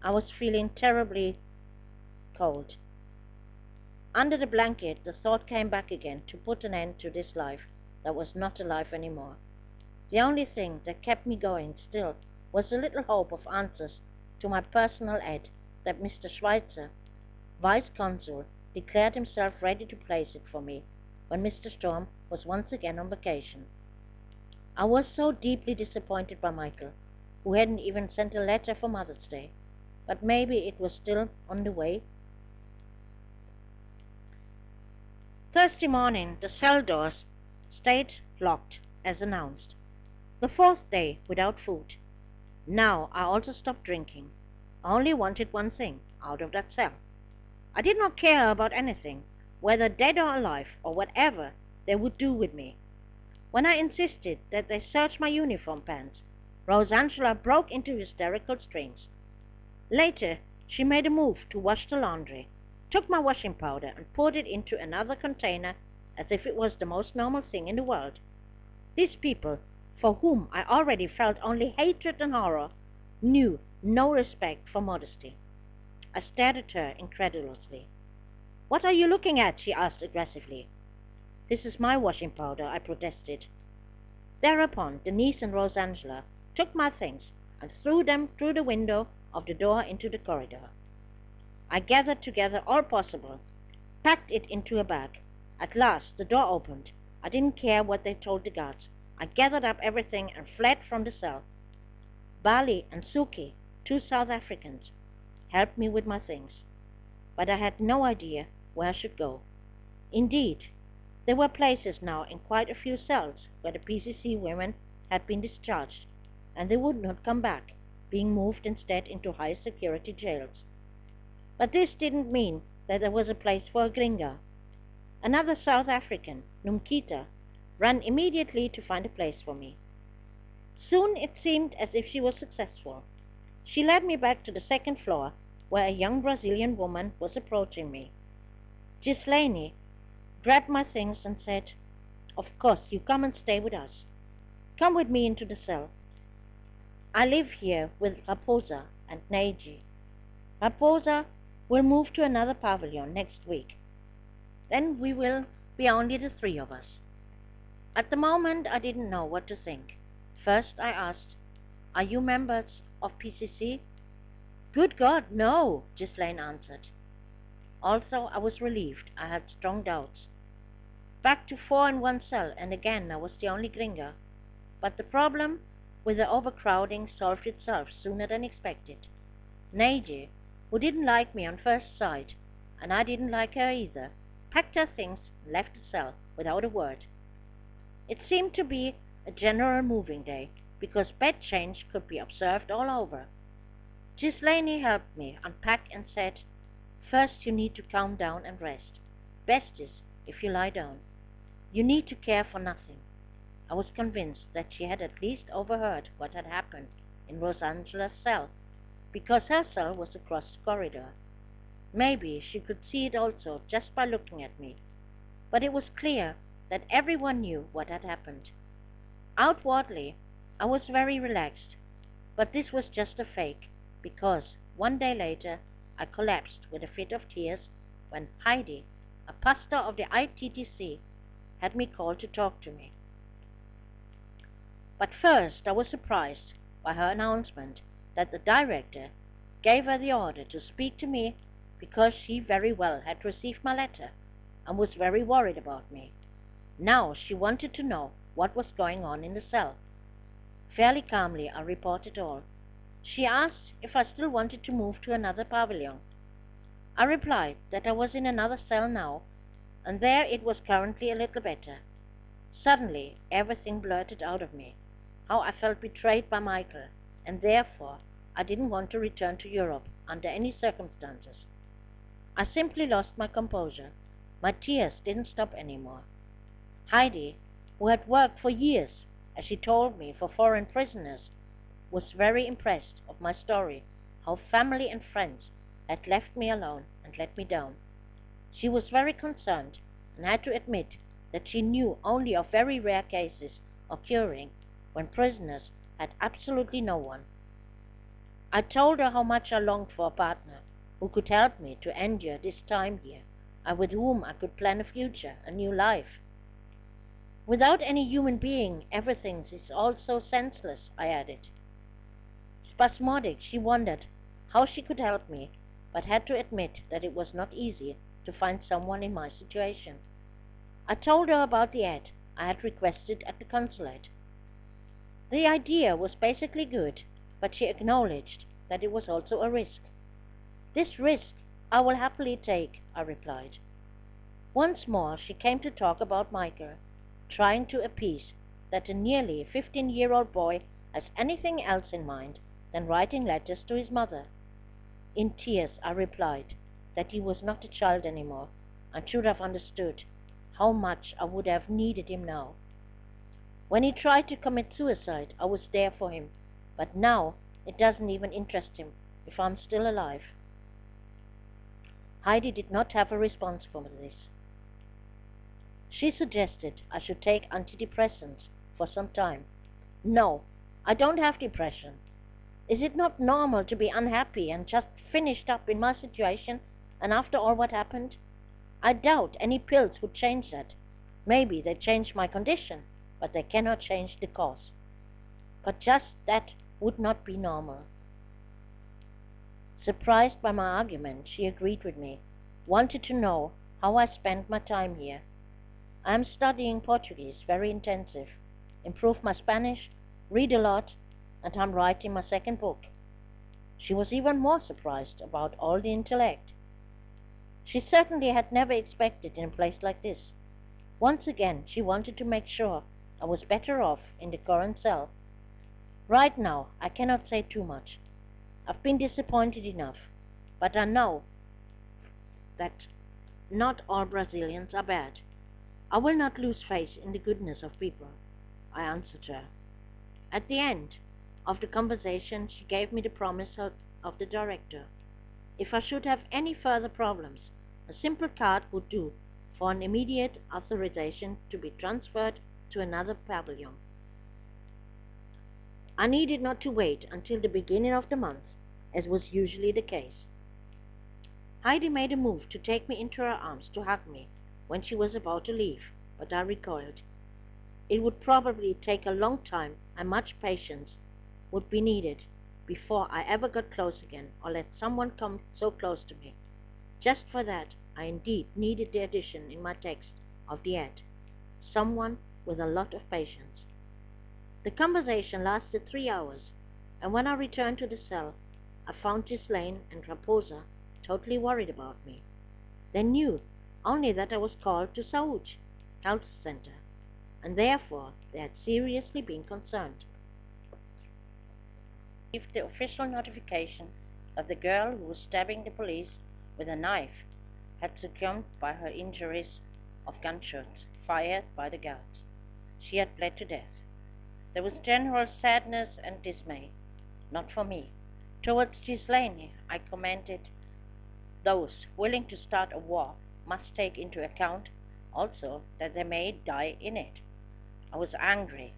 S1: I was feeling terribly cold. Under the blanket, the thought came back again to put an end to this life that was not a life anymore. The only thing that kept me going still was a little hope of answers to my personal ad that Mr. Schweitzer, Vice Consul, declared himself ready to place it for me when Mr. Storm was once again on vacation. I was so deeply disappointed by Michael, who hadn't even sent a letter for Mother's Day, but maybe it was still on the way. Thursday morning, the cell doors stayed locked, as announced. The fourth day without food. Now I also stopped drinking. I only wanted one thing out of that cell. I did not care about anything, whether dead or alive, or whatever they would do with me. When I insisted that they search my uniform pants, Rosangela broke into hysterical screams. Later, she made a move to wash the laundry, took my washing powder and poured it into another container as if it was the most normal thing in the world. These people, for whom I already felt only hatred and horror, knew no respect for modesty. I stared at her incredulously. "What are you looking at?" she asked aggressively. "This is my washing powder," I protested. Thereupon Denise and Rosangela took my things and threw them through the window of the door into the corridor. I gathered together all possible, packed it into a bag. At last the door opened. I didn't care what they told the guards. I gathered up everything and fled from the cell. Bali and Suki, 2 South Africans, helped me with my things, but I had no idea where I should go. Indeed, there were places now in quite a few cells where the PCC women had been discharged, and they would not come back, being moved instead into high-security jails. But this didn't mean that there was a place for a gringa. Another South African, Numkita, ran immediately to find a place for me. Soon it seemed as if she was successful. She led me back to the second floor, where a young Brazilian woman was approaching me. Ghislaine grabbed my things and said, "Of course, you come and stay with us. Come with me into the cell. I live here with Raposa and Neiji. Raposa will move to another pavilion next week. Then we will be only the 3 of us." At the moment, I didn't know what to think. First I asked, "Are you members of PCC?" "Good God, no," Ghislaine answered. Also, I was relieved. I had strong doubts. Back to 4 in one cell, and again I was the only gringa. But the problem with the overcrowding solved itself sooner than expected. Neiji, who didn't like me on first sight, and I didn't like her either, packed her things and left the cell without a word. It seemed to be a general moving day, because bed change could be observed all over. Ghislaine helped me unpack and said, "First you need to calm down and rest. Best is if you lie down. You need to care for nothing." I was convinced that she had at least overheard what had happened in Rosangela's cell, because her cell was across the corridor. Maybe she could see it also just by looking at me, but it was clear that everyone knew what had happened. Outwardly, I was very relaxed, but this was just a fake, because 1 day later I collapsed with a fit of tears when Heidi, a pastor of the ITTC, had me called to talk to me. But first I was surprised by her announcement that the director gave her the order to speak to me because she very well had received my letter and was very worried about me. Now she wanted to know what was going on in the cell. Fairly calmly I reported all. She asked if I still wanted to move to another pavilion. I replied that I was in another cell now, and there it was currently a little better. Suddenly everything blurted out of me. How I felt betrayed by Michael, and therefore I didn't want to return to Europe under any circumstances. I simply lost my composure. My tears didn't stop anymore. Heidi, who had worked for years, as she told me, for foreign prisoners, was very impressed of my story, how family and friends had left me alone and let me down. She was very concerned and had to admit that she knew only of very rare cases occurring when prisoners had absolutely no one. I told her how much I longed for a partner who could help me to endure this time here, and with whom I could plan a future, a new life. Without any human being, everything is all so senseless, I added. Spasmodic, she wondered how she could help me, but had to admit that it was not easy to find someone in my situation. I told her about the ad I had requested at the consulate. The idea was basically good, but she acknowledged that it was also a risk. This risk I will happily take, I replied. Once more she came to talk about Michael, trying to appease that a nearly 15-year-old boy has anything else in mind than writing letters to his mother. In tears I replied that he was not a child anymore and should have understood how much I would have needed him now. When he tried to commit suicide, I was there for him, but now it doesn't even interest him if I'm still alive. Heidi did not have a response for this. She suggested I should take antidepressants for some time. No, I don't have depression. Is it not normal to be unhappy and just finished up in my situation and after all what happened? I doubt any pills would change that. Maybe they change my condition, but they cannot change the cause. But just that would not be normal. Surprised by my argument, she agreed with me, wanted to know how I spent my time here. I am studying Portuguese, very intensive, improve my Spanish, read a lot, and I'm writing my second book. She was even more surprised about all the intellect. She certainly had never expected in a place like this. Once again, she wanted to make sure I was better off in the current cell. Right now, I cannot say too much. I've been disappointed enough, but I know that not all Brazilians are bad. I will not lose faith in the goodness of people, I answered her. At the end of the conversation, she gave me the promise of the director. If I should have any further problems, a simple card would do for an immediate authorization to be transferred to another pavilion. I needed not to wait until the beginning of the month, as was usually the case. Heidi made a move to take me into her arms to hug me when she was about to leave, but I recoiled. It would probably take a long time and much patience would be needed before I ever got close again or let someone come so close to me. Just for that, I indeed needed the addition in my text of the ad. Someone with a lot of patience. The conversation lasted 3 hours, and when I returned to the cell, I found Ghislaine and Raposa totally worried about me. They knew only that I was called to Saúde Health Center, and therefore they had seriously been concerned. I received the official notification that the girl who was stabbing the police with a knife had succumbed by her injuries of gunshots fired by the guards. She had bled to death. There was general sadness and dismay, not for me. Towards Ghislaine, I commented, those willing to start a war must take into account also that they may die in it. I was angry.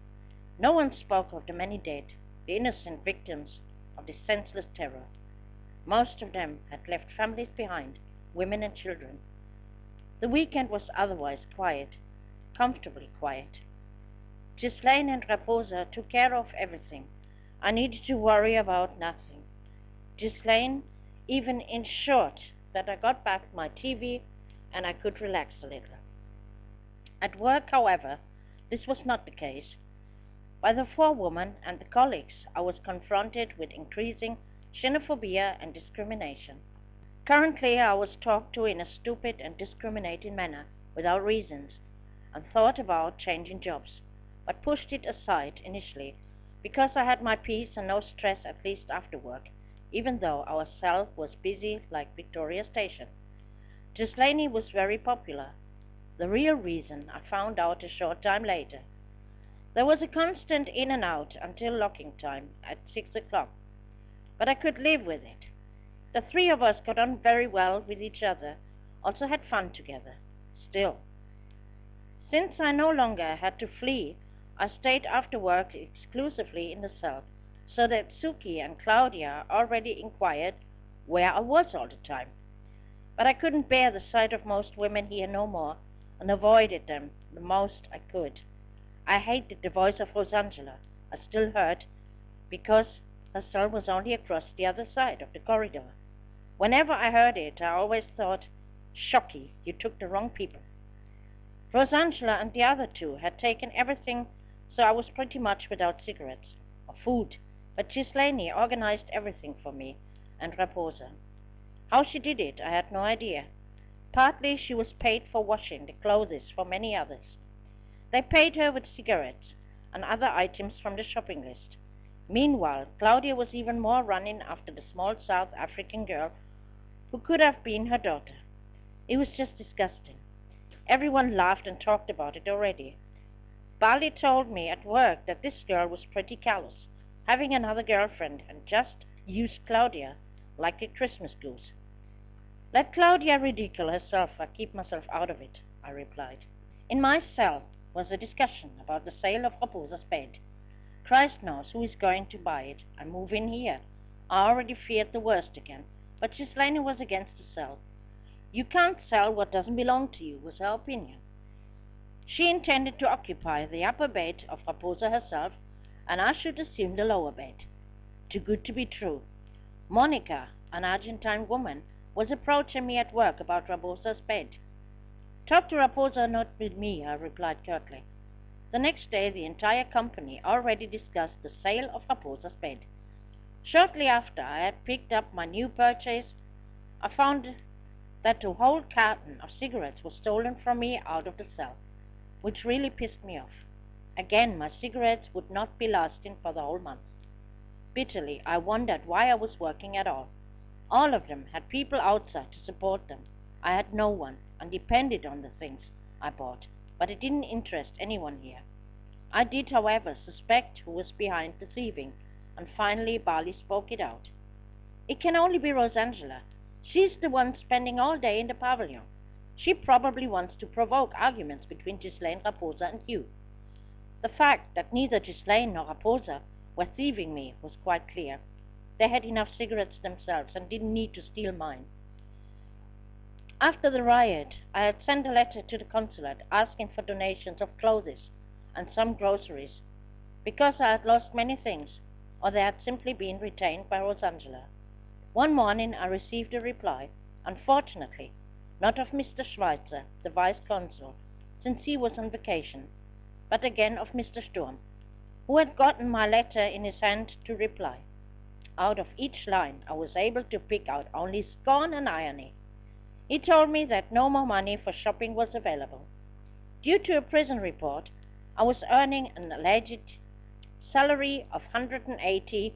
S1: No one spoke of the many dead, the innocent victims of this senseless terror. Most of them had left families behind, women and children. The weekend was otherwise quiet, comfortably quiet. Ghislaine and Raposa took care of everything. I needed to worry about nothing. Ghislaine even ensured that I got back my TV and I could relax a little. At work, however, this was not the case. By the forewoman and the colleagues, I was confronted with increasing xenophobia and discrimination. Currently, I was talked to in a stupid and discriminating manner, without reasons, and thought about changing jobs, but pushed it aside initially, because I had my peace and no stress at least after work, even though our cell was busy like Victoria Station. Ghislaine was very popular. The real reason I found out a short time later. There was a constant in and out until locking time at 6 o'clock, but I could live with it. The three of us got on very well with each other, also had fun together. Still, since I no longer had to flee, I stayed after work exclusively in the cell, so that Suki and Claudia already inquired where I was all the time. But I couldn't bear the sight of most women here no more, and avoided them the most I could. I hated the voice of Rosangela, I still heard, because her cell was only across the other side of the corridor. Whenever I heard it, I always thought, "Shocky, you took the wrong people." Rosangela and the other two had taken everything so I was pretty much without cigarettes or food, but Ghislaine organized everything for me and Raposa. How she did it, I had no idea. Partly she was paid for washing the clothes for many others. They paid her with cigarettes and other items from the shopping list. Meanwhile, Claudia was even more running after the small South African girl who could have been her daughter. It was just disgusting. Everyone laughed and talked about it already. Bali told me at work that this girl was pretty callous, having another girlfriend, and just used Claudia like a Christmas goose. Let Claudia ridicule herself, I keep myself out of it, I replied. In my cell was a discussion about the sale of Raposa's bed. Christ knows who is going to buy it and move in here. I already feared the worst again, but Ghislaine was against the sale. You can't sell what doesn't belong to you, was her opinion. She intended to occupy the upper bed of Raposa herself, and I should assume the lower bed. Too good to be true. Monica, an Argentine woman, was approaching me at work about Raposa's bed. Talk to Raposa, not with me, I replied curtly. The next day the entire company already discussed the sale of Raposa's bed. Shortly after I had picked up my new purchase, I found that a whole carton of cigarettes was stolen from me out of the cell, which really pissed me off. Again, my cigarettes would not be lasting for the whole month. Bitterly, I wondered why I was working at all. All of them had people outside to support them. I had no one, and depended on the things I bought, but it didn't interest anyone here. I did, however, suspect who was behind the thieving, and finally Bali spoke it out. It can only be Rosangela. She's the one spending all day in the pavilion. She probably wants to provoke arguments between Ghislaine, Raposa, and you. The fact that neither Ghislaine nor Raposa were thieving me was quite clear. They had enough cigarettes themselves and didn't need to steal mine. After the riot, I had sent a letter to the consulate asking for donations of clothes and some groceries, because I had lost many things, or they had simply been retained by Rosangela. One morning I received a reply, unfortunately, not of Mr. Schweitzer, the vice-consul, since he was on vacation, but again of Mr. Sturm, who had gotten my letter in his hand to reply. Out of each line I was able to pick out only scorn and irony. He told me that no more money for shopping was available. Due to a prison report, I was earning an alleged salary of 180.50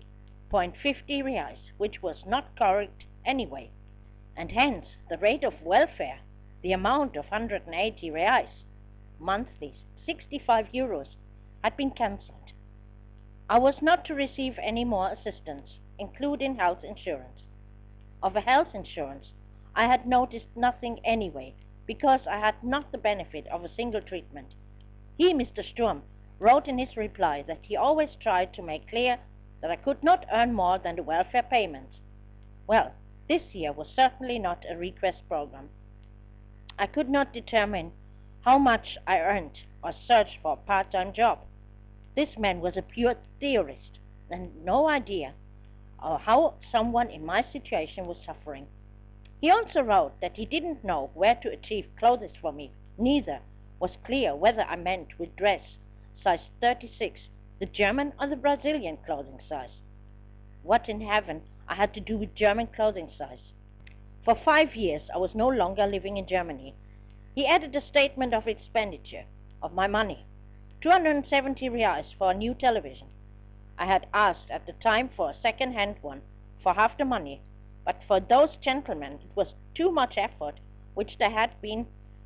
S1: reais, which was not correct anyway, and hence the rate of welfare, the amount of 180 reais, monthly 65 euros, had been cancelled. I was not to receive any more assistance, including health insurance. Of a health insurance, I had noticed nothing anyway, because I had not the benefit of a single treatment. He, Mr. Sturm, wrote in his reply that he always tried to make clear that I could not earn more than the welfare payments. Well, this year was certainly not a request program. I could not determine how much I earned or search for a part-time job. This man was a pure theorist and no idea of how someone in my situation was suffering. He also wrote that he didn't know where to achieve clothes for me. Neither was clear whether I meant with dress size 36, the German or the Brazilian clothing size. What in heaven I had to do with German clothing size? For 5 years I was no longer living in Germany. He added a statement of expenditure of my money. 270 reais for a new television. I had asked at the time for a second-hand one for half the money, but for those gentlemen it was too much effort, which they had been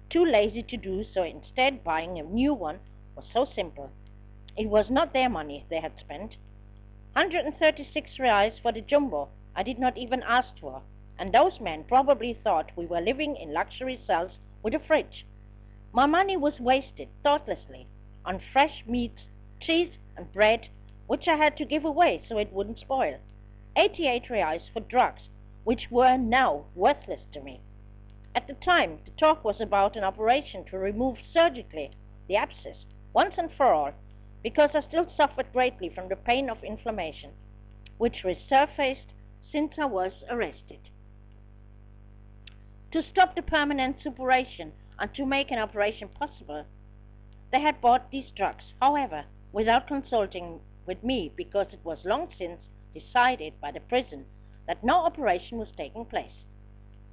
S1: too lazy to do, so instead buying a new one was so simple. It was not their money they had spent. 136 reais for the jumbo I did not even ask for, and those men probably thought we were living in luxury cells with a fridge. My money was wasted thoughtlessly on fresh meats, cheese and bread, which I had to give away so it wouldn't spoil. 88 reais for drugs, which were now worthless to me. At the time, the talk was about an operation to remove surgically the abscess, once and for all, because I still suffered greatly from the pain of inflammation, which resurfaced since I was arrested. To stop the permanent suppuration and to make an operation possible, they had bought these drugs. However, without consulting with me, because it was long since decided by the prison that no operation was taking place.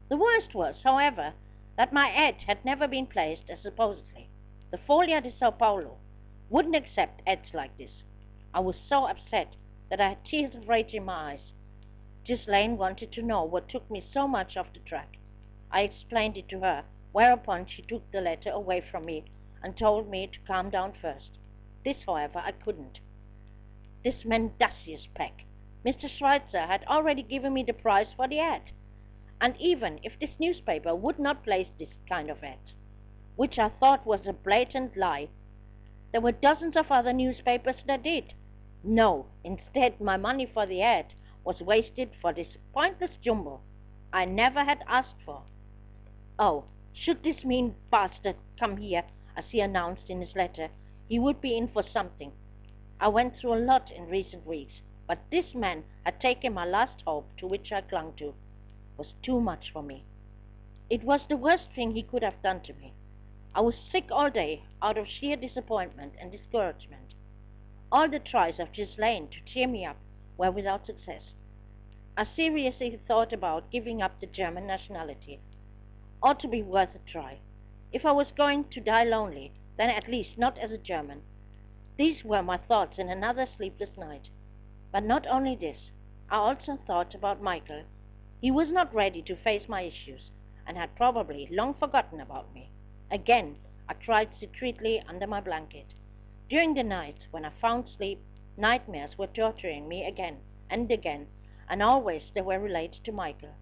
S1: The worst was, however, that my ad had never been placed as supposedly. The Folha de Säo Paulo wouldn't accept ads like this. I was so upset that I had tears of rage in my eyes. Ghislaine wanted to know what took me so much off the track. I explained it to her, whereupon she took the letter away from me and told me to calm down first. This, however, I couldn't. This mendacious pack. Mr. Schweitzer had already given me the price for the ad. And even if this newspaper would not place this kind of ad, which I thought was a blatant lie, there were dozens of other newspapers that did. No, instead my money for the ad was wasted for this pointless jumble I never had asked for. Oh, should this mean bastard come here, as he announced in his letter, he would be in for something. I went through a lot in recent weeks, but this man had taken my last hope, to which I clung to, was too much for me. It was the worst thing he could have done to me. I was sick all day out of sheer disappointment and discouragement. All the tries of Ghislaine to cheer me up were without success. I seriously thought about giving up the German nationality. Ought to be worth a try. If I was going to die lonely, then at least not as a German. These were my thoughts in another sleepless night. But not only this, I also thought about Michael. He was not ready to face my issues, and had probably long forgotten about me. Again, I cried secretly under my blanket. During the nights when I found sleep, nightmares were torturing me again and again, and always they were related to Michael.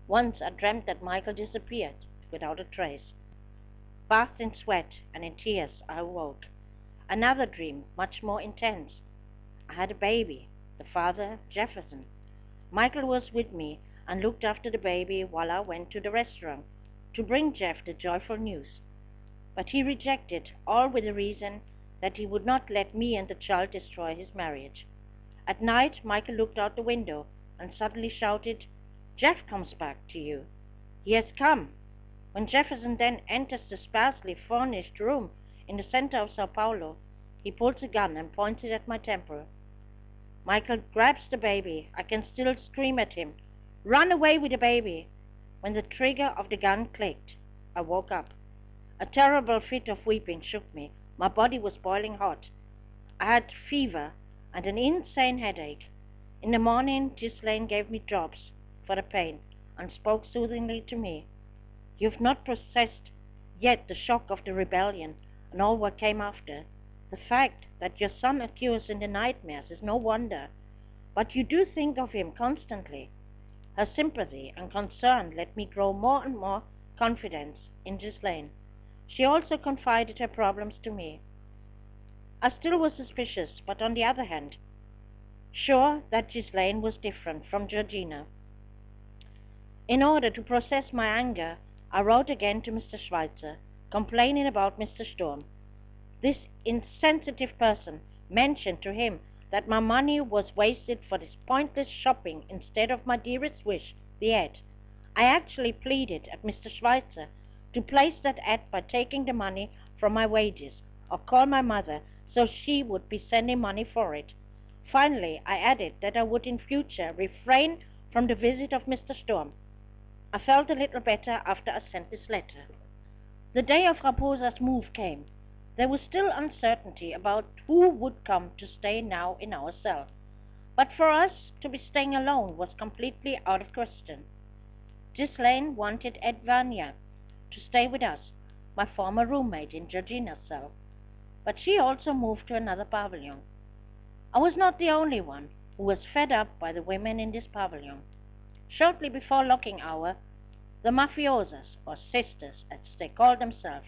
S1: Once I dreamt that Michael disappeared without a trace. Bathed in sweat and in tears, I awoke. Another dream, much more intense. I had a baby, the father, Jefferson. Michael was with me and looked after the baby while I went to the restaurant to bring Jeff the joyful news. But he rejected, all with the reason that he would not let me and the child destroy his marriage. At night, Michael looked out the window and suddenly shouted, "Jeff comes back to you. He has come." When Jefferson then enters the sparsely furnished room in the center of Säo Paulo, he pulls a gun and points it at my temple. Michael grabs the baby. I can still scream at him, "Run away with the baby!" When the trigger of the gun clicked, I woke up. A terrible fit of weeping shook me. My body was boiling hot. I had fever and an insane headache. In the morning, Ghislaine gave me drops for the pain and spoke soothingly to me. "You've not processed yet the shock of the rebellion and all what came after. The fact that your son occurs in the nightmares is no wonder, but you do think of him constantly." Her sympathy and concern let me grow more and more confidence in Ghislaine. She also confided her problems to me. I still was suspicious, but on the other hand, sure that Ghislaine was different from Georgina. In order to process my anger, I wrote again to Mr. Schweitzer, complaining about Mr. Sturm. This insensitive person mentioned to him that my money was wasted for this pointless shopping instead of my dearest wish, the ad. I actually pleaded at Mr. Schweitzer to place that ad by taking the money from my wages, or call my mother so she would be sending money for it. Finally, I added that I would in future refrain from the visit of Mr. Sturm. I felt a little better after I sent this letter. The day of Raposa's move came. There was still uncertainty about who would come to stay now in our cell, but for us to be staying alone was completely out of question. Ghislaine wanted Edvania to stay with us, my former roommate in Georgina's cell, but she also moved to another pavilion. I was not the only one who was fed up by the women in this pavilion. Shortly before locking hour, the mafiosas, or sisters as they called themselves.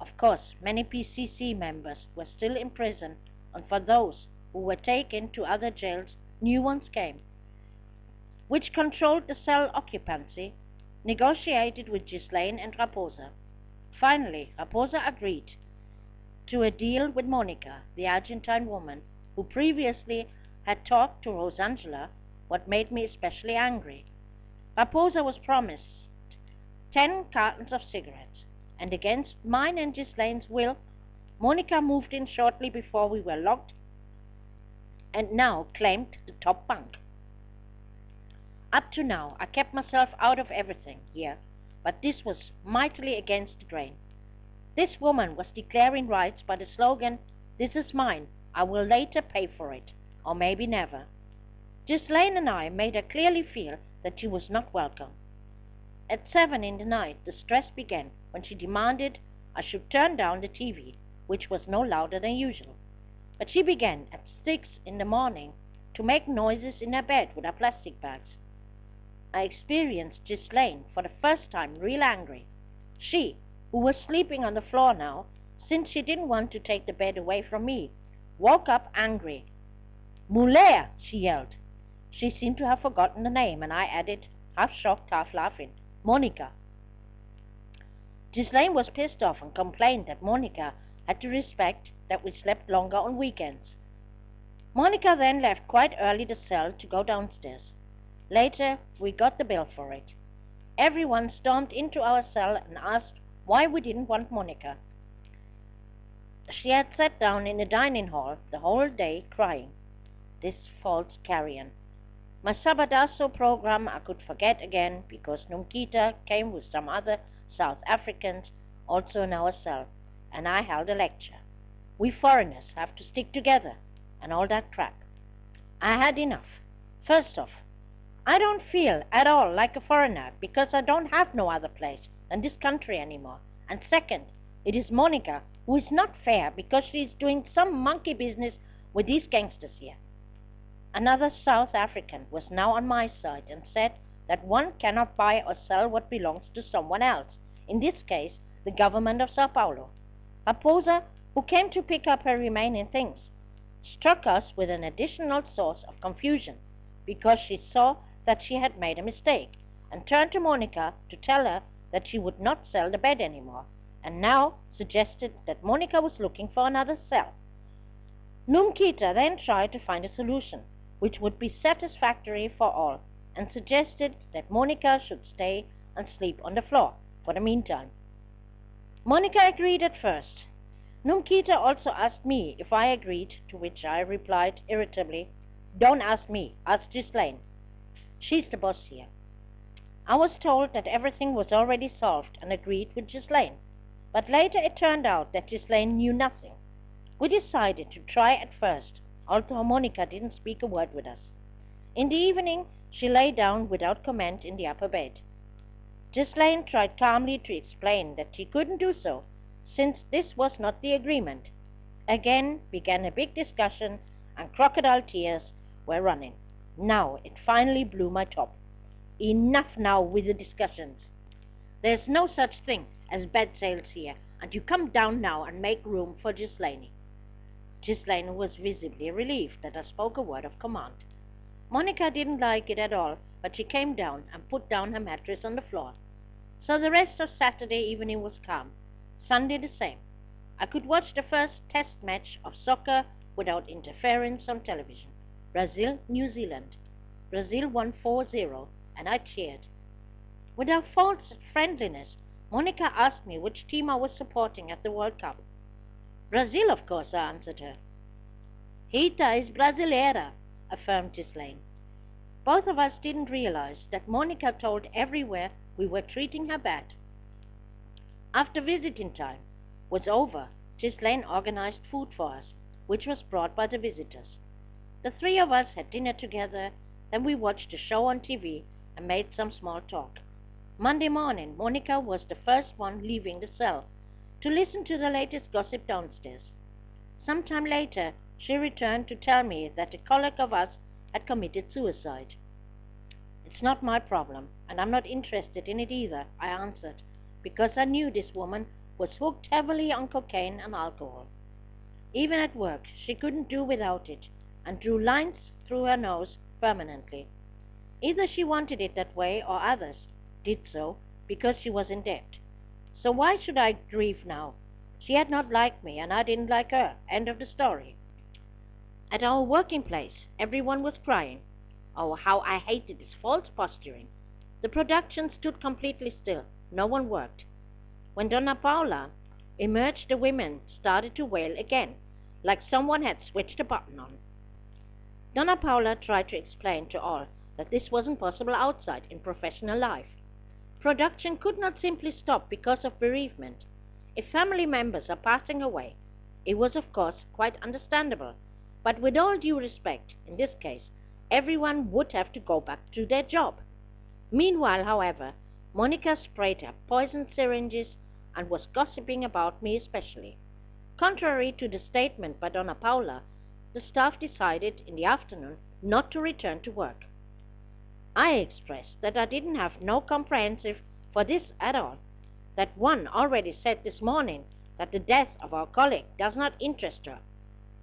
S1: Of course, many PCC members were still in prison, and for those who were taken to other jails, new ones came, which controlled the cell occupancy, negotiated with Ghislaine and Raposa. Finally, Raposa agreed to a deal with Monica, the Argentine woman, who previously had talked to Rosangela, what made me especially angry. Raposa was promised 10 cartons of cigarettes, and against mine and Ghislaine's will, Monica moved in shortly before we were locked and now claimed the top bunk. Up to now, I kept myself out of everything here, but this was mightily against the grain. This woman was declaring rights by the slogan, "This is mine, I will later pay for it, or maybe never." Ghislaine and I made her clearly feel that she was not welcome. At 7 in the night, the stress began when she demanded I should turn down the TV, which was no louder than usual. But she began at 6 in the morning to make noises in her bed with her plastic bags. I experienced Ghislaine for the first time real angry. She, who was sleeping on the floor now, since she didn't want to take the bed away from me, woke up angry. "Muller!" she yelled. She seemed to have forgotten the name, and I added, half shocked, half laughing, "Monica." Ghislaine was pissed off and complained that Monica had to respect that we slept longer on weekends. Monica then left quite early the cell to go downstairs. Later, we got the bill for it. Everyone stormed into our cell and asked why we didn't want Monica. She had sat down in the dining hall the whole day crying. This false carrion. My Sabadaso program I could forget again because Numkita came with some other South Africans also in our cell, and I held a lecture. We foreigners have to stick together and all that crap. I had enough. First off, I don't feel at all like a foreigner because I don't have no other place than this country anymore. And second, it is Monica who is not fair because she is doing some monkey business with these gangsters here. Another South African was now on my side and said that one cannot buy or sell what belongs to someone else, in this case the government of Säo Paulo. Raposa, who came to pick up her remaining things, struck us with an additional source of confusion because she saw that she had made a mistake and turned to Monica to tell her that she would not sell the bed anymore, and now suggested that Monica was looking for another cell. Numkita then tried to find a solution which would be satisfactory for all and suggested that Monica should stay and sleep on the floor for the meantime. Monica agreed at first. Numkita also asked me if I agreed, to which I replied irritably, "Don't ask me, ask Ghislaine. She's the boss here." I was told that everything was already solved and agreed with Ghislaine, but later it turned out that Ghislaine knew nothing. We decided to try at first, although Monica didn't speak a word with us. In the evening, she lay down without comment in the upper bed. Ghislaine tried calmly to explain that she couldn't do so, since this was not the agreement. Again began a big discussion, and crocodile tears were running. Now it finally blew my top. Enough now with the discussions. There's no such thing as bed sales here, and you come down now and make room for Ghislaine. Ghislaine was visibly relieved that I spoke a word of command. Monica didn't like it at all, but she came down and put down her mattress on the floor. So the rest of Saturday evening was calm. Sunday the same. I could watch the first test match of soccer without interference on television. Brazil, New Zealand. Brazil won 4-0, and I cheered. With her false friendliness, Monica asked me which team I was supporting at the World Cup. "Brazil, of course," I answered her. "Rita is brasileira," affirmed Ghislaine. Both of us didn't realize that Monica told everywhere we were treating her bad. After visiting time was over, Ghislaine organized food for us, which was brought by the visitors. The three of us had dinner together, then we watched a show on TV and made some small talk. Monday morning, Monica was the first one leaving the cell to listen to the latest gossip downstairs. Sometime later, she returned to tell me that a colleague of us had committed suicide. "It's not my problem, and I'm not interested in it either," I answered, because I knew this woman was hooked heavily on cocaine and alcohol. Even at work, she couldn't do without it, and drew lines through her nose permanently. Either she wanted it that way, or others did so because she was in debt. So why should I grieve now? She had not liked me, and I didn't like her. End of the story. At our working place, everyone was crying. Oh, how I hated this false posturing. The production stood completely still. No one worked. When Donna Paula emerged, the women started to wail again, like someone had switched a button on. Donna Paula tried to explain to all that this wasn't possible outside in professional life. Production could not simply stop because of bereavement. If family members are passing away, it was of course quite understandable, but with all due respect, in this case, everyone would have to go back to their job. Meanwhile, however, Monica sprayed her poison syringes and was gossiping about me especially. Contrary to the statement by Donna Paula, the staff decided in the afternoon not to return to work. I expressed that I didn't have no comprehensive for this at all, that one already said this morning that the death of our colleague does not interest her.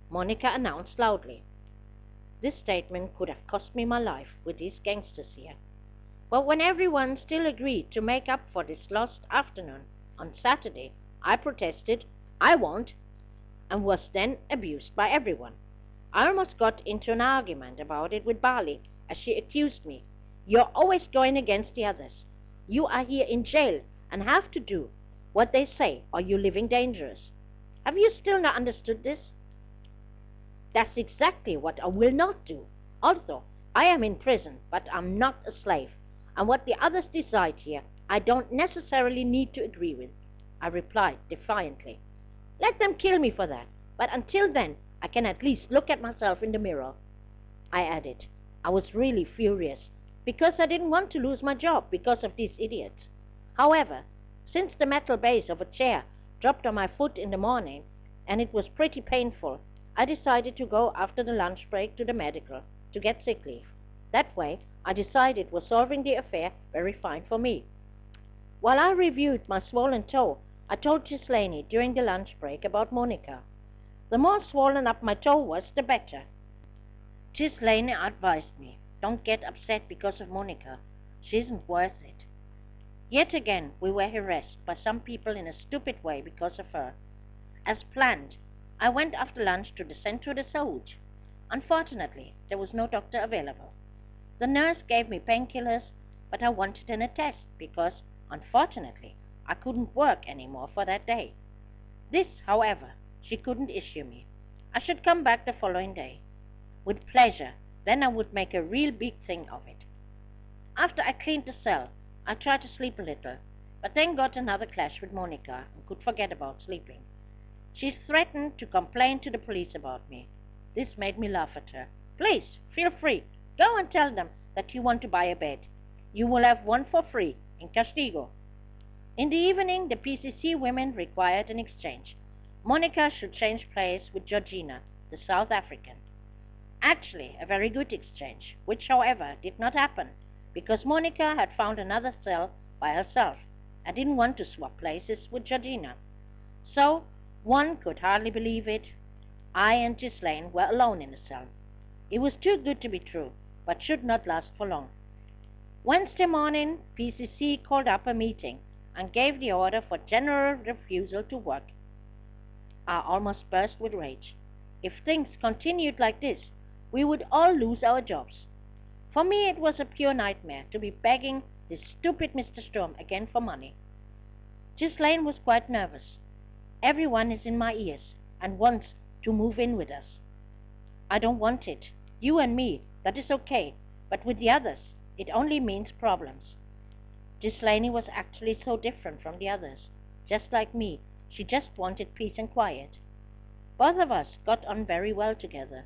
S1: Monica announced loudly. This statement could have cost me my life with these gangsters here. But when everyone still agreed to make up for this lost afternoon on Saturday, I protested, I won't, and was then abused by everyone. I almost got into an argument about it with Bali as she accused me. You're always going against the others. You are here in jail and have to do what they say or you're living dangerous. Have you still not understood this? That's exactly what I will not do. Also, I am in prison, but I'm not a slave. And what the others decide here, I don't necessarily need to agree with, I replied defiantly. Let them kill me for that, but until then, I can at least look at myself in the mirror. I added. I was really furious, because I didn't want to lose my job because of these idiots. However, since the metal base of a chair dropped on my foot in the morning, and it was pretty painful, I decided to go after the lunch break to the medical to get sick leave. That way, I decided was solving the affair very fine for me. While I reviewed my swollen toe, I told Ghislaine during the lunch break about Monica. The more swollen up my toe was, the better. Ghislaine advised me, don't get upset because of Monica. She isn't worth it. Yet again, we were harassed by some people in a stupid way because of her. As planned, I went after lunch to the Centro de Saúde. Unfortunately, there was no doctor available. The nurse gave me painkillers, but I wanted an attest because, unfortunately, I couldn't work anymore for that day. This, however, she couldn't issue me. I should come back the following day. With pleasure, then I would make a real big thing of it. After I cleaned the cell, I tried to sleep a little, but then got another clash with Monica and could forget about sleeping. She threatened to complain to the police about me. This made me laugh at her. Please, feel free. Go and tell them that you want to buy a bed. You will have one for free, in castigo. In the evening, the PCC women required an exchange. Monica should change place with Georgina, the South African. Actually, a very good exchange, which, however, did not happen, because Monica had found another cell by herself and didn't want to swap places with Georgina. So, one could hardly believe it. I and Ghislaine were alone in the cell. It was too good to be true, but should not last for long. Wednesday morning, PCC called up a meeting and gave the order for general refusal to work. I almost burst with rage. If things continued like this, we would all lose our jobs. For me, it was a pure nightmare to be begging this stupid Mr. Sturm again for money. Ghislaine was quite nervous. Everyone is in my ears and wants to move in with us. I don't want it. You and me, that is okay, but with the others, it only means problems. Ghislaine was actually so different from the others. Just like me, she just wanted peace and quiet. Both of us got on very well together.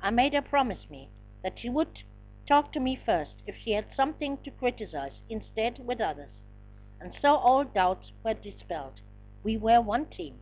S1: I made her promise me that she would talk to me first if she had something to criticize instead with others. And so all doubts were dispelled. We were one team.